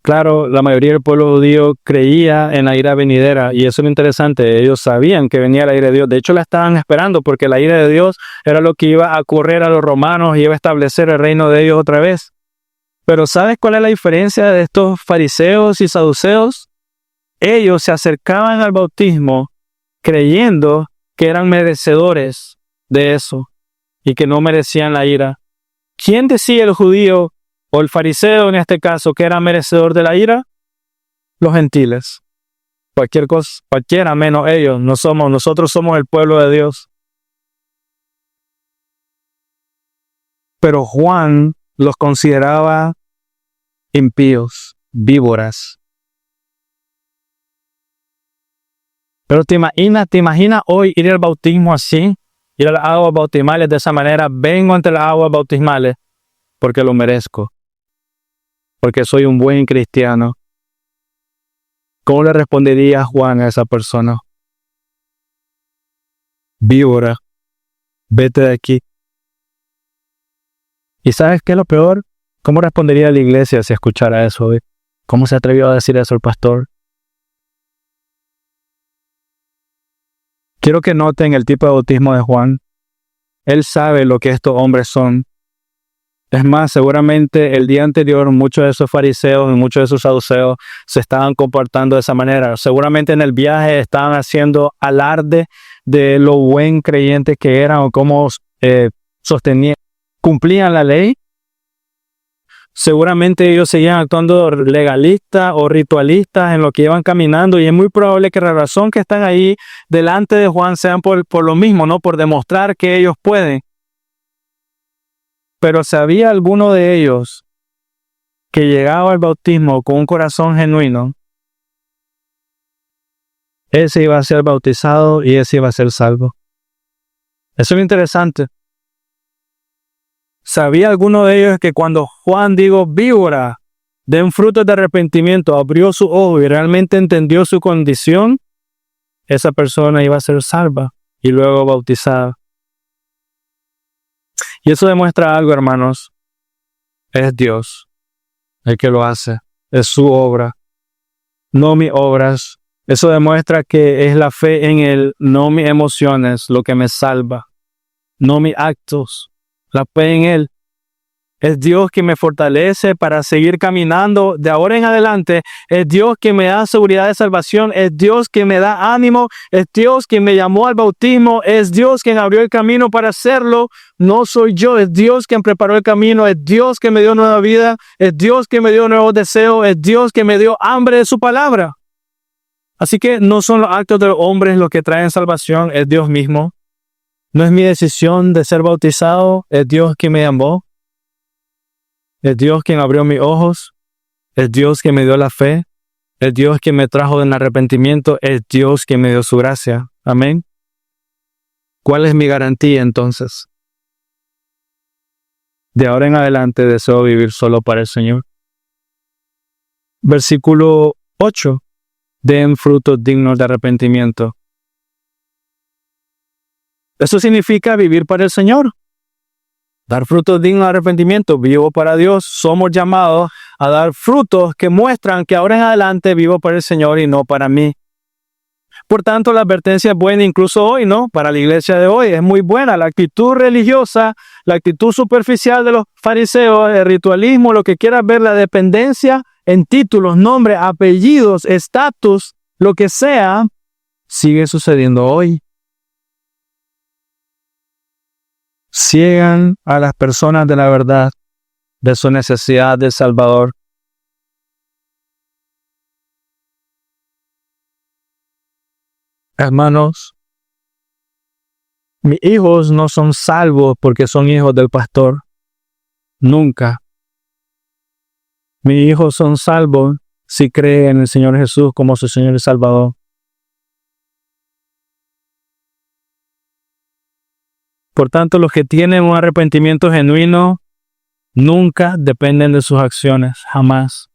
Claro, la mayoría del pueblo judío creía en la ira venidera y eso es lo interesante. Ellos sabían que venía la ira de Dios. De hecho, la estaban esperando porque la ira de Dios era lo que iba a correr a los romanos y iba a establecer el reino de ellos otra vez. Pero ¿sabes cuál es la diferencia de estos fariseos y saduceos? Ellos se acercaban al bautismo creyendo que eran merecedores de eso y que no merecían la ira. ¿Quién decía el judío o el fariseo en este caso que era merecedor de la ira? Los gentiles. Cualquiera menos ellos. Nosotros somos el pueblo de Dios. Pero Juan los consideraba impíos, víboras. Pero te imaginas hoy ir al bautismo así, ir a las aguas bautismales de esa manera. Vengo ante las aguas bautismales porque lo merezco, porque soy un buen cristiano. ¿Cómo le respondería Juan a esa persona? Víbora, vete de aquí. ¿Y sabes qué es lo peor? ¿Cómo respondería la iglesia si escuchara eso hoy? ¿Cómo se atrevió a decir eso el pastor? Quiero que noten el tipo de bautismo de Juan. Él sabe lo que estos hombres son. Es más, seguramente el día anterior muchos de esos fariseos y muchos de esos saduceos se estaban comportando de esa manera. Seguramente en el viaje estaban haciendo alarde de lo buen creyentes que eran o cómo sostenían, cumplían la ley. Seguramente ellos seguían actuando legalistas o ritualistas en lo que iban caminando y es muy probable que la razón que están ahí delante de Juan sean por lo mismo, ¿no? Por demostrar que ellos pueden. Pero si había alguno de ellos que llegaba al bautismo con un corazón genuino, ese iba a ser bautizado y ese iba a ser salvo. Eso es interesante. ¿Sabía alguno de ellos que cuando Juan dijo víbora, den frutos de arrepentimiento, abrió su ojo y realmente entendió su condición? Esa persona iba a ser salva y luego bautizada. Y eso demuestra algo, hermanos. Es Dios el que lo hace. Es su obra, no mis obras. Eso demuestra que es la fe en Él, no mis emociones, lo que me salva. No mis actos, la fe en Él. Es Dios que me fortalece para seguir caminando de ahora en adelante. Es Dios que me da seguridad de salvación. Es Dios que me da ánimo. Es Dios quien me llamó al bautismo. Es Dios quien abrió el camino para hacerlo. No soy yo. Es Dios quien preparó el camino. Es Dios que me dio nueva vida. Es Dios que me dio nuevos deseos. Es Dios que me dio hambre de su palabra. Así que no son los actos de los hombres los que traen salvación. Es Dios mismo. No es mi decisión de ser bautizado. Es Dios quien me llamó. Es Dios quien abrió mis ojos. Es Dios quien me dio la fe. Es Dios quien me trajo del arrepentimiento. Es Dios quien me dio su gracia. Amén. ¿Cuál es mi garantía entonces? De ahora en adelante deseo vivir solo para el Señor. Versículo 8. Den frutos dignos de arrepentimiento. Eso significa vivir para el Señor. Dar frutos dignos de arrepentimiento, vivo para Dios. Somos llamados a dar frutos que muestran que ahora en adelante vivo para el Señor y no para mí. Por tanto, la advertencia es buena incluso hoy, ¿no? Para la iglesia de hoy es muy buena. La actitud religiosa, la actitud superficial de los fariseos, el ritualismo, lo que quieras ver, la dependencia en títulos, nombres, apellidos, estatus, lo que sea, sigue sucediendo hoy. Ciegan a las personas de la verdad, de su necesidad de Salvador. Hermanos, mis hijos no son salvos porque son hijos del pastor. Nunca. Mis hijos son salvos si creen en el Señor Jesús como su Señor y Salvador. Por tanto, los que tienen un arrepentimiento genuino nunca dependen de sus acciones, jamás.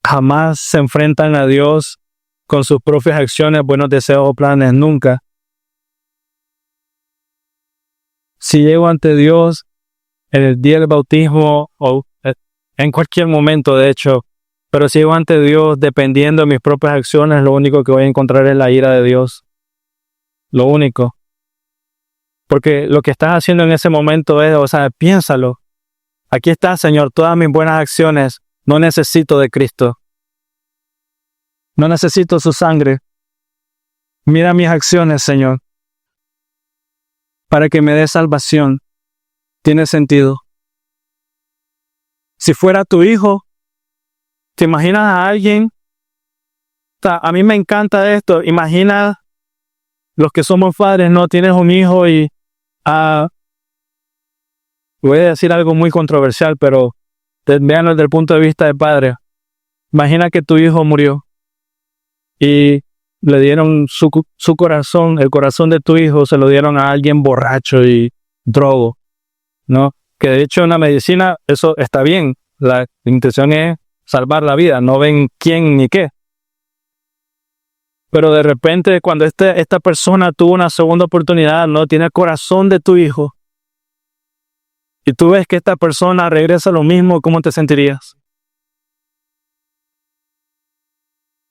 Jamás se enfrentan a Dios con sus propias acciones, buenos deseos o planes, nunca. Si llego ante Dios en el día del bautismo o en cualquier momento, de hecho, pero si llego ante Dios dependiendo de mis propias acciones, lo único que voy a encontrar es la ira de Dios. Lo único. Porque lo que estás haciendo en ese momento es, piénsalo. Aquí está, Señor, todas mis buenas acciones. No necesito de Cristo. No necesito su sangre. Mira mis acciones, Señor. Para que me dé salvación. Tiene sentido. Si fuera tu hijo, ¿te imaginas a alguien? A mí me encanta esto. Imagina los que somos padres, ¿no? Tienes un hijo y voy a decir algo muy controversial, pero véanlo desde el punto de vista de padre. Imagina que tu hijo murió y le dieron su corazón, el corazón de tu hijo se lo dieron a alguien borracho y drogo, ¿no? Que de hecho en la medicina eso está bien. La intención es salvar la vida, no ven quién ni qué. Pero de repente cuando esta persona tuvo una segunda oportunidad, no tiene el corazón de tu hijo, y tú ves que esta persona regresa a lo mismo, ¿cómo te sentirías?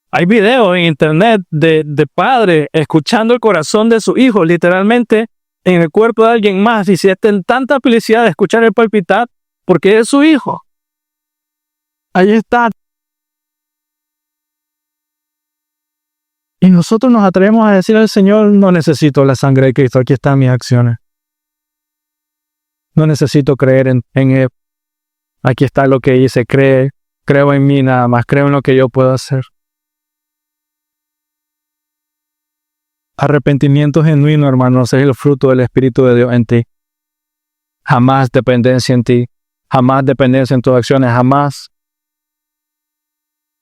Hay videos en internet de padres escuchando el corazón de su hijo, literalmente en el cuerpo de alguien más, y sienten tanta felicidad de escuchar el palpitar porque es su hijo. Ahí está. Y nosotros nos atrevemos a decir al Señor, no necesito la sangre de Cristo, aquí están mis acciones. No necesito creer en Él. Aquí está lo que hice, creo en mí nada más, creo en lo que yo puedo hacer. Arrepentimiento genuino, hermanos, es el fruto del Espíritu de Dios en ti. Jamás dependencia en ti, jamás dependencia en tus acciones, jamás.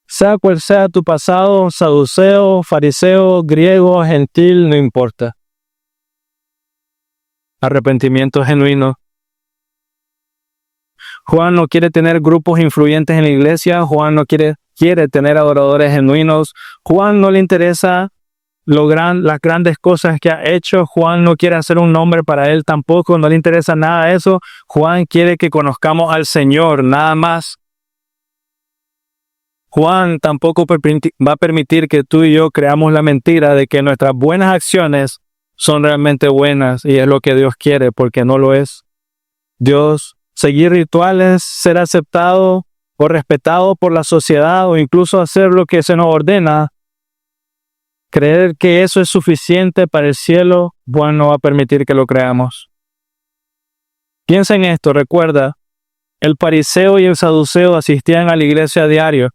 Sea cual sea tu pasado, saduceo, fariseo, griego, gentil, no importa. Arrepentimiento genuino. Juan no quiere tener grupos influyentes en la iglesia. Juan no quiere tener adoradores genuinos. Juan no le interesa las grandes cosas que ha hecho. Juan no quiere hacer un nombre para él tampoco. No le interesa nada de eso. Juan quiere que conozcamos al Señor, nada más. Juan tampoco va a permitir que tú y yo creamos la mentira de que nuestras buenas acciones son realmente buenas y es lo que Dios quiere, porque no lo es. Dios, seguir rituales, ser aceptado o respetado por la sociedad o incluso hacer lo que se nos ordena, creer que eso es suficiente para el cielo, bueno, no va a permitir que lo creamos. Piensa en esto, recuerda, el fariseo y el saduceo asistían a la iglesia a diario,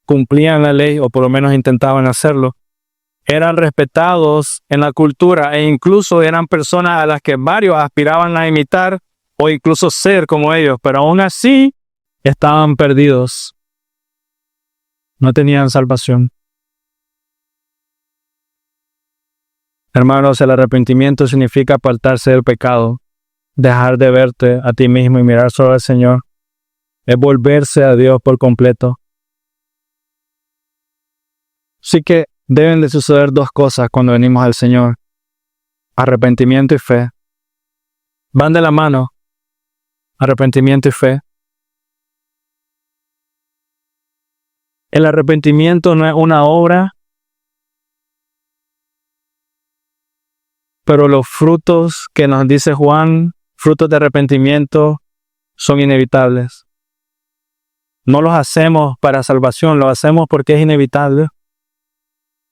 cumplían la ley o por lo menos intentaban hacerlo. Eran respetados en la cultura e incluso eran personas a las que varios aspiraban a imitar o incluso ser como ellos, pero aún así estaban perdidos. No tenían salvación. Hermanos, el arrepentimiento significa apartarse del pecado, dejar de verte a ti mismo y mirar solo al Señor. Es volverse a Dios por completo. Así que deben de suceder dos cosas cuando venimos al Señor: arrepentimiento y fe. Van de la mano, arrepentimiento y fe. El arrepentimiento no es una obra, pero los frutos que nos dice Juan, frutos de arrepentimiento, son inevitables. No los hacemos para salvación, los hacemos porque es inevitable.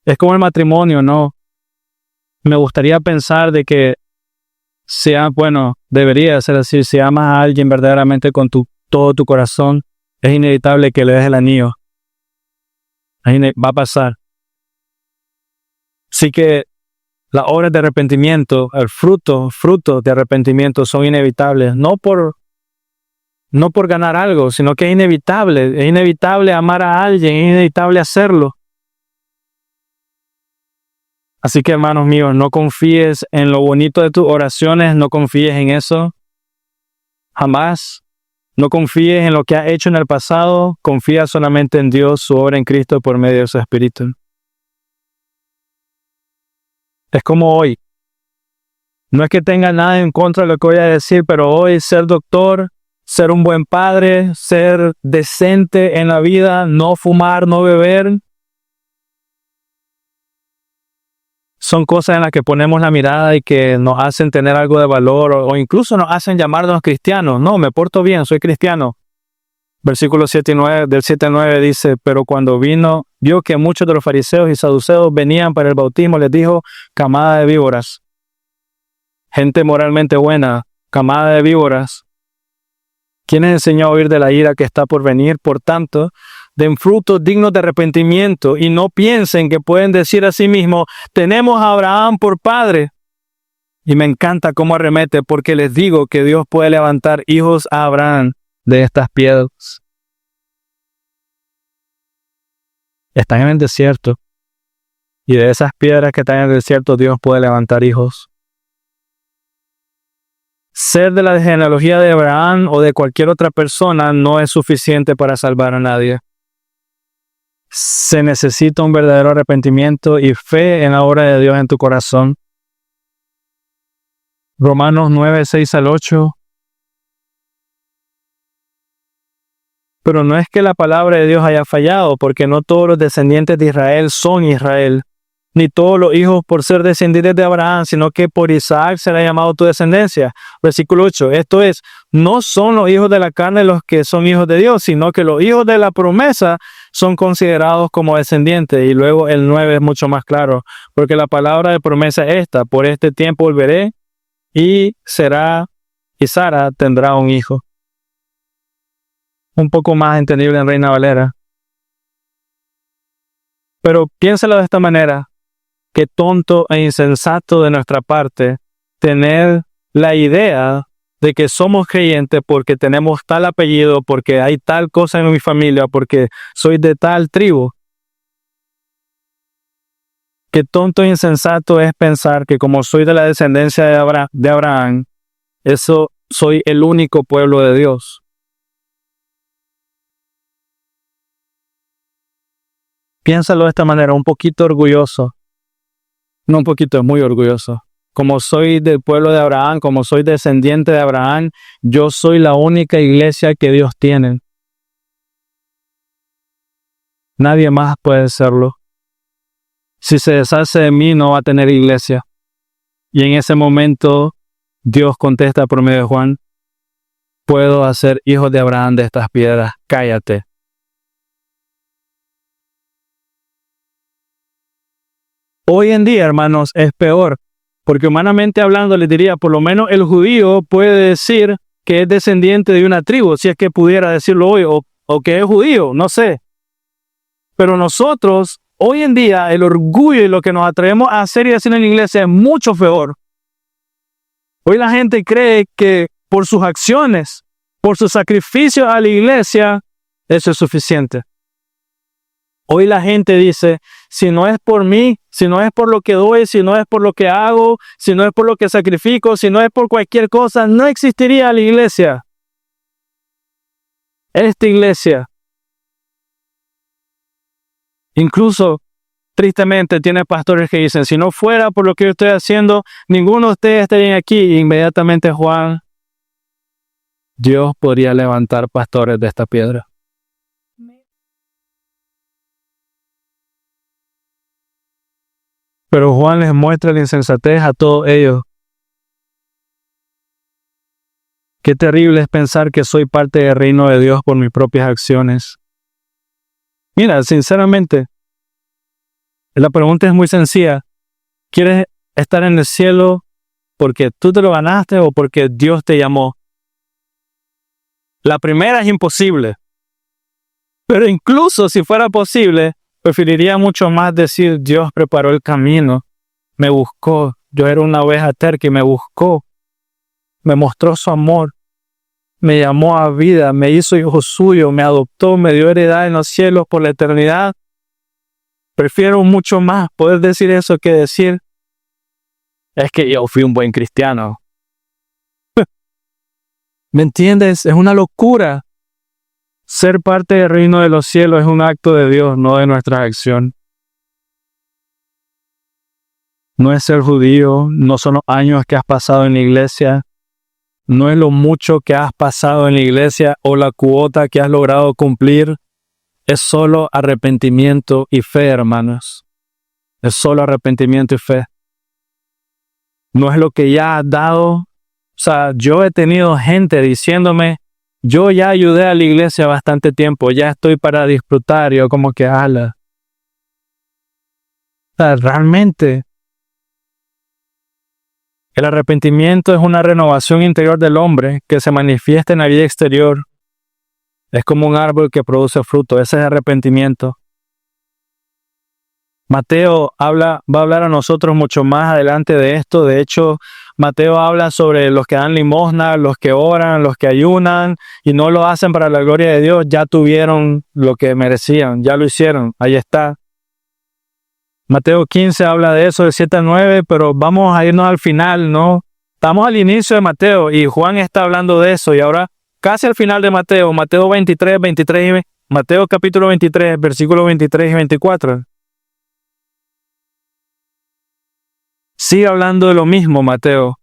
Es como el matrimonio, ¿no? Me gustaría pensar de que debería ser así. Si amas a alguien verdaderamente con todo tu corazón, es inevitable que le des el anillo. Va a pasar. Así que las obras de arrepentimiento, el fruto de arrepentimiento son inevitables, no por ganar algo, sino que es inevitable amar a alguien, es inevitable hacerlo. Así que, hermanos míos, no confíes en lo bonito de tus oraciones, no confíes en eso, jamás. No confíes en lo que has hecho en el pasado, confía solamente en Dios, su obra en Cristo por medio de su Espíritu. Es como hoy. No es que tenga nada en contra de lo que voy a decir, pero hoy ser doctor, ser un buen padre, ser decente en la vida, no fumar, no beber, son cosas en las que ponemos la mirada y que nos hacen tener algo de valor o incluso nos hacen llamarnos cristianos. No, me porto bien, soy cristiano. Versículo 7 y 9, del 7 al 9 dice: pero cuando vio que muchos de los fariseos y saduceos venían para el bautismo, les dijo: camada de víboras. Gente moralmente buena, camada de víboras. ¿Quién les enseñó a huir de la ira que está por venir? Por tanto, den frutos dignos de arrepentimiento y no piensen que pueden decir a sí mismos: tenemos a Abraham por padre. Y me encanta cómo arremete, porque les digo que Dios puede levantar hijos a Abraham de estas piedras. Están en el desierto y de esas piedras que están en el desierto Dios puede levantar hijos. Ser de la genealogía de Abraham o de cualquier otra persona no es suficiente para salvar a nadie. Se necesita un verdadero arrepentimiento y fe en la obra de Dios en tu corazón. Romanos 9, 6 al 8. Pero no es que la palabra de Dios haya fallado, porque no todos los descendientes de Israel son Israel, ni todos los hijos por ser descendientes de Abraham, sino que por Isaac será llamado tu descendencia. Versículo 8, esto es, no son los hijos de la carne los que son hijos de Dios, sino que los hijos de la promesa son considerados como descendientes. Y luego el 9 es mucho más claro, porque la palabra de promesa es esta: por este tiempo volveré y Sara tendrá un hijo. Un poco más entendible en Reina Valera. Pero piénsalo de esta manera: qué tonto e insensato de nuestra parte tener la idea de que somos creyentes porque tenemos tal apellido, porque hay tal cosa en mi familia, porque soy de tal tribu. Qué tonto e insensato es pensar que como soy de la descendencia de Abraham, eso soy el único pueblo de Dios. Piénsalo de esta manera, un poquito orgulloso. No un poquito, es muy orgulloso. Como soy del pueblo de Abraham, como soy descendiente de Abraham, yo soy la única iglesia que Dios tiene. Nadie más puede serlo. Si se deshace de mí, no va a tener iglesia. Y en ese momento, Dios contesta por medio de Juan: puedo hacer hijos de Abraham de estas piedras. Cállate. Hoy en día, hermanos, es peor, porque humanamente hablando les diría, por lo menos el judío puede decir que es descendiente de una tribu, si es que pudiera decirlo hoy, o que es judío, no sé. Pero nosotros, hoy en día, el orgullo y lo que nos atrevemos a hacer y decir en la iglesia es mucho peor. Hoy la gente cree que por sus acciones, por su sacrificio a la iglesia, eso es suficiente. Hoy la gente dice, si no es por mí, si no es por lo que doy, si no es por lo que hago, si no es por lo que sacrifico, si no es por cualquier cosa, no existiría la iglesia. Esta iglesia, incluso, tristemente, tiene pastores que dicen, si no fuera por lo que yo estoy haciendo, ninguno de ustedes estaría aquí. Y inmediatamente, Juan, Dios podría levantar pastores de esta piedra. Pero Juan les muestra la insensatez a todos ellos. Qué terrible es pensar que soy parte del reino de Dios por mis propias acciones. Mira, sinceramente, la pregunta es muy sencilla. ¿Quieres estar en el cielo porque tú te lo ganaste o porque Dios te llamó? La primera es imposible. Pero incluso si fuera posible, preferiría mucho más decir, Dios preparó el camino, me buscó, yo era una oveja terca y me buscó, me mostró su amor, me llamó a vida, me hizo hijo suyo, me adoptó, me dio heredad en los cielos por la eternidad. Prefiero mucho más poder decir eso que decir, es que yo fui un buen cristiano. ¿Me entiendes? Es una locura. Ser parte del reino de los cielos es un acto de Dios, no de nuestra acción. No es ser judío, no son los años que has pasado en la iglesia, no es lo mucho que has pasado en la iglesia o la cuota que has logrado cumplir. Es solo arrepentimiento y fe, hermanos. Es solo arrepentimiento y fe. No es lo que ya has dado. O sea, yo he tenido gente diciéndome, yo ya ayudé a la iglesia bastante tiempo, ya estoy para disfrutar. Yo como que, ala. O sea, realmente, el arrepentimiento es una renovación interior del hombre que se manifiesta en la vida exterior. Es como un árbol que produce fruto. Ese es arrepentimiento. Mateo va a hablar a nosotros mucho más adelante de esto. De hecho, Mateo habla sobre los que dan limosna, los que oran, los que ayunan y no lo hacen para la gloria de Dios. Ya tuvieron lo que merecían, ya lo hicieron. Ahí está. Mateo 15 habla de eso, de 7 a 9, pero vamos a irnos al final, ¿no? Estamos al inicio de Mateo y Juan está hablando de eso y ahora casi al final de Mateo, Mateo 23, Mateo capítulo 23, versículos 23 y 24. Sigue hablando de lo mismo, Mateo.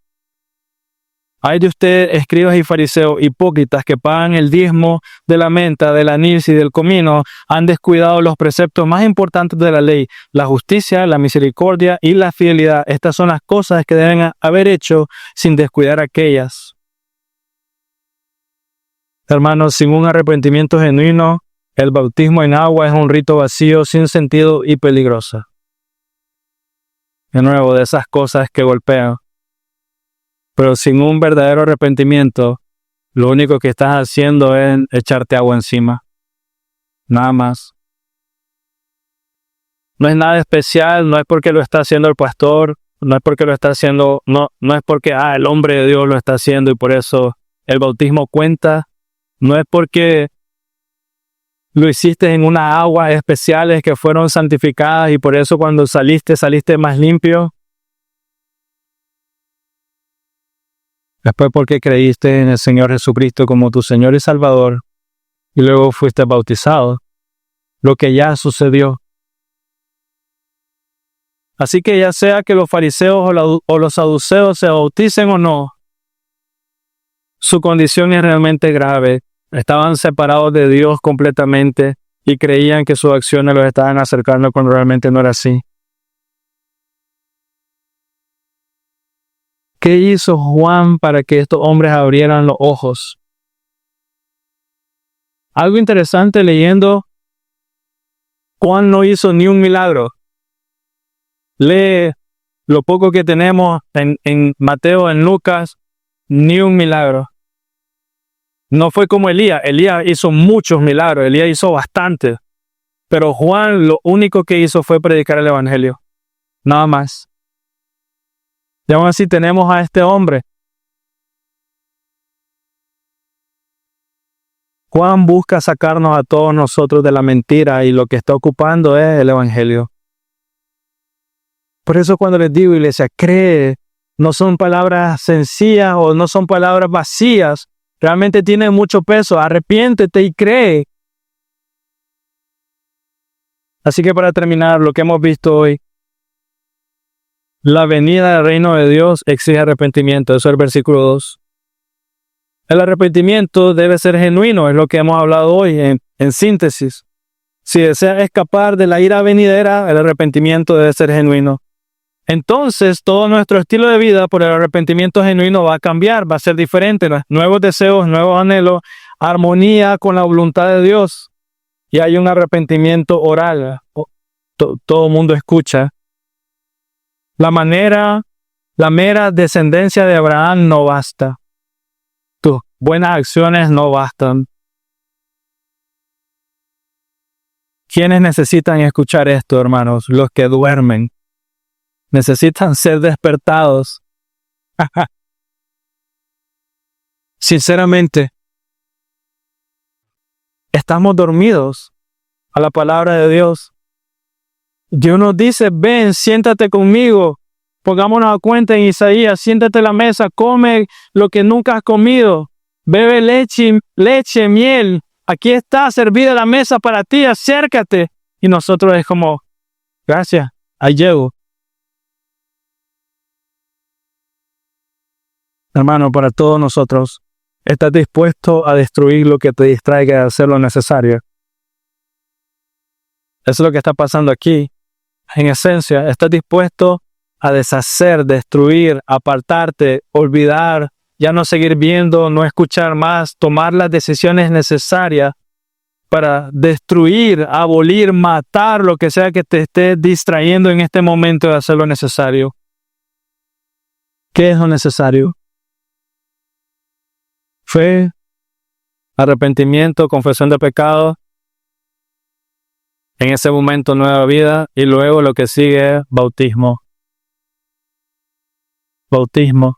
Hay de ustedes, escribas y fariseos, hipócritas, que pagan el diezmo de la menta, del anís y del comino, han descuidado los preceptos más importantes de la ley, la justicia, la misericordia y la fidelidad. Estas son las cosas que deben haber hecho sin descuidar aquellas. Hermanos, sin un arrepentimiento genuino, el bautismo en agua es un rito vacío, sin sentido y peligroso. De nuevo, de esas cosas que golpean. Pero sin un verdadero arrepentimiento, lo único que estás haciendo es echarte agua encima. Nada más. No es nada especial, no es porque lo está haciendo el pastor, no es porque lo está haciendo, no es porque el hombre de Dios lo está haciendo y por eso el bautismo cuenta. No es porque lo hiciste en unas aguas especiales que fueron santificadas y por eso cuando saliste más limpio. Después porque creíste en el Señor Jesucristo como tu Señor y Salvador y luego fuiste bautizado, lo que ya sucedió. Así que ya sea que los fariseos o los saduceos se bauticen o no, su condición es realmente grave. Estaban separados de Dios completamente y creían que sus acciones los estaban acercando cuando realmente no era así. ¿Qué hizo Juan para que estos hombres abrieran los ojos? Algo interesante leyendo, Juan no hizo ni un milagro. Lee lo poco que tenemos en Mateo, en Lucas, ni un milagro. No fue como Elías. Elías hizo muchos milagros, Elías hizo bastantes. Pero Juan lo único que hizo fue predicar el evangelio. Nada más. Y aún así tenemos a este hombre. Juan busca sacarnos a todos nosotros de la mentira y lo que está ocupando es el evangelio. Por eso cuando les digo, iglesia, cree, no son palabras sencillas o no son palabras vacías. Realmente tiene mucho peso. Arrepiéntete y cree. Así que para terminar, lo que hemos visto hoy, la venida del reino de Dios exige arrepentimiento. Eso es el versículo 2. El arrepentimiento debe ser genuino, es lo que hemos hablado hoy en síntesis. Si deseas escapar de la ira venidera, el arrepentimiento debe ser genuino. Entonces, todo nuestro estilo de vida por el arrepentimiento genuino va a cambiar, va a ser diferente. Nuevos deseos, nuevos anhelos, armonía con la voluntad de Dios. Y hay un arrepentimiento oral. Todo el mundo escucha. La mera descendencia de Abraham no basta. Tus buenas acciones no bastan. ¿Quiénes necesitan escuchar esto, hermanos? Los que duermen. Necesitan ser despertados. Sinceramente, estamos dormidos a la palabra de Dios. Dios nos dice, ven, siéntate conmigo. Pongámonos a cuenta en Isaías, siéntate a la mesa, come lo que nunca has comido. Bebe leche, miel. Aquí está servida la mesa para ti, acércate. Y nosotros es como, gracias, ahí llego. Hermano, para todos nosotros, ¿estás dispuesto a destruir lo que te distraiga de hacer lo necesario? Eso es lo que está pasando aquí. En esencia, ¿estás dispuesto a deshacer, destruir, apartarte, olvidar, ya no seguir viendo, no escuchar más, tomar las decisiones necesarias para destruir, abolir, matar lo que sea que te esté distrayendo en este momento de hacer lo necesario? ¿Qué es lo necesario? Fe, arrepentimiento, confesión de pecado, en ese momento nueva vida, y luego lo que sigue es bautismo. Bautismo.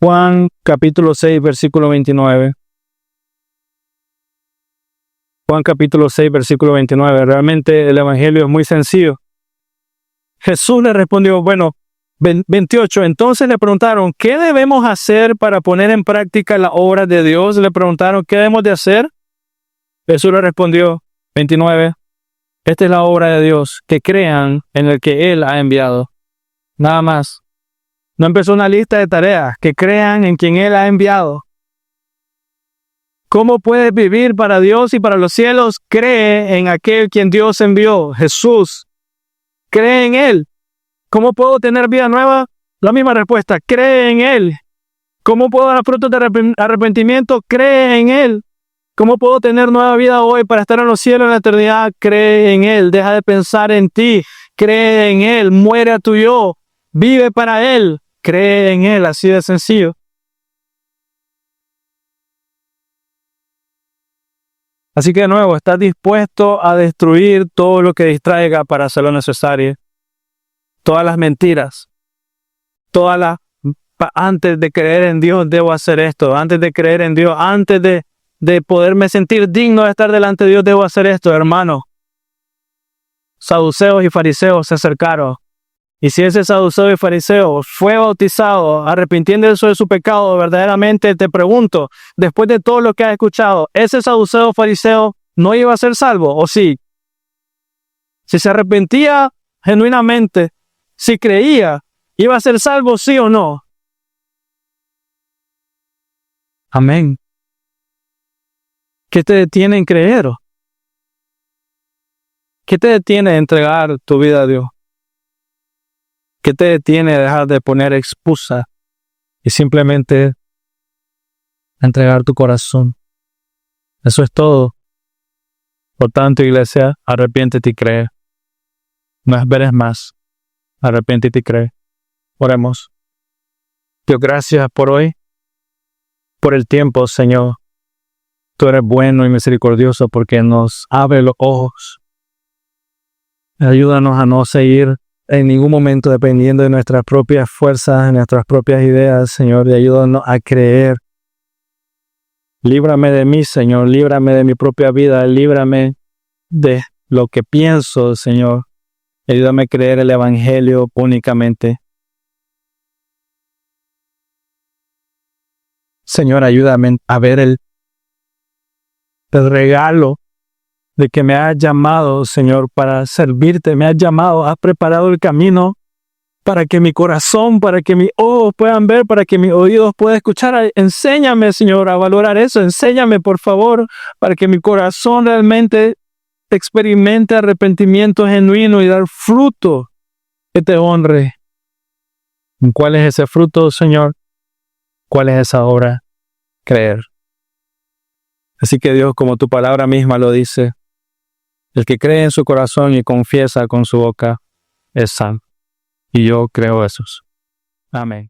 Juan capítulo 6, versículo 29. Juan capítulo 6, versículo 29. Realmente el evangelio es muy sencillo. Jesús le respondió, 28. Entonces le preguntaron, ¿qué debemos hacer para poner en práctica la obra de Dios? Le preguntaron, ¿qué debemos de hacer? Jesús le respondió, 29. Esta es la obra de Dios, que crean en el que Él ha enviado. Nada más. No empezó una lista de tareas, que crean en quien Él ha enviado. ¿Cómo puedes vivir para Dios y para los cielos? Cree en aquel quien Dios envió, Jesús. Cree en Él. ¿Cómo puedo tener vida nueva? La misma respuesta, cree en Él. ¿Cómo puedo dar frutos de arrepentimiento? Cree en Él. ¿Cómo puedo tener nueva vida hoy para estar en los cielos en la eternidad? Cree en Él. Deja de pensar en ti. Cree en Él. Muere a tu yo. Vive para Él. Cree en Él. Así de sencillo. Así que de nuevo, ¿estás dispuesto a destruir todo lo que distraiga para hacer lo necesario? Todas las mentiras. Antes de creer en Dios debo hacer esto. Antes de creer en Dios, antes de poderme sentir digno de estar delante de Dios, debo hacer esto, hermano. Saduceos y fariseos se acercaron. Y si ese saduceo y fariseo fue bautizado, arrepintiéndose de su pecado, verdaderamente te pregunto, después de todo lo que has escuchado, ¿ese saduceo o fariseo no iba a ser salvo? ¿O sí? Si se arrepentía genuinamente, si creía, ¿iba a ser salvo, sí o no? Amén. ¿Qué te detiene en creer? ¿Qué te detiene en entregar tu vida a Dios? ¿Qué te detiene de dejar de poner excusa y simplemente entregar tu corazón? Eso es todo. Por tanto, iglesia, arrepiéntete y cree. No esperes más. Arrepiéntete y cree. Oremos. Dios, gracias por hoy, por el tiempo, Señor. Tú eres bueno y misericordioso porque nos abre los ojos. Ayúdanos a no seguir en ningún momento dependiendo de nuestras propias fuerzas, de nuestras propias ideas, Señor, y ayúdanos a creer. Líbrame de mí, Señor, líbrame de mi propia vida, líbrame de lo que pienso, Señor. Ayúdame a creer el Evangelio únicamente. Señor, ayúdame a ver el regalo de que me has llamado, Señor, para servirte. Me has llamado, has preparado el camino para que mi corazón, para que mis ojos puedan ver, para que mis oídos puedan escuchar. Enséñame, Señor, a valorar eso. Enséñame, por favor, para que mi corazón realmente experimente arrepentimiento genuino y dar fruto que te honre. ¿Cuál es ese fruto, Señor? ¿Cuál es esa obra? Creer. Así que Dios, como tu palabra misma lo dice, el que cree en su corazón y confiesa con su boca es salvo. Y yo creo eso. Amén.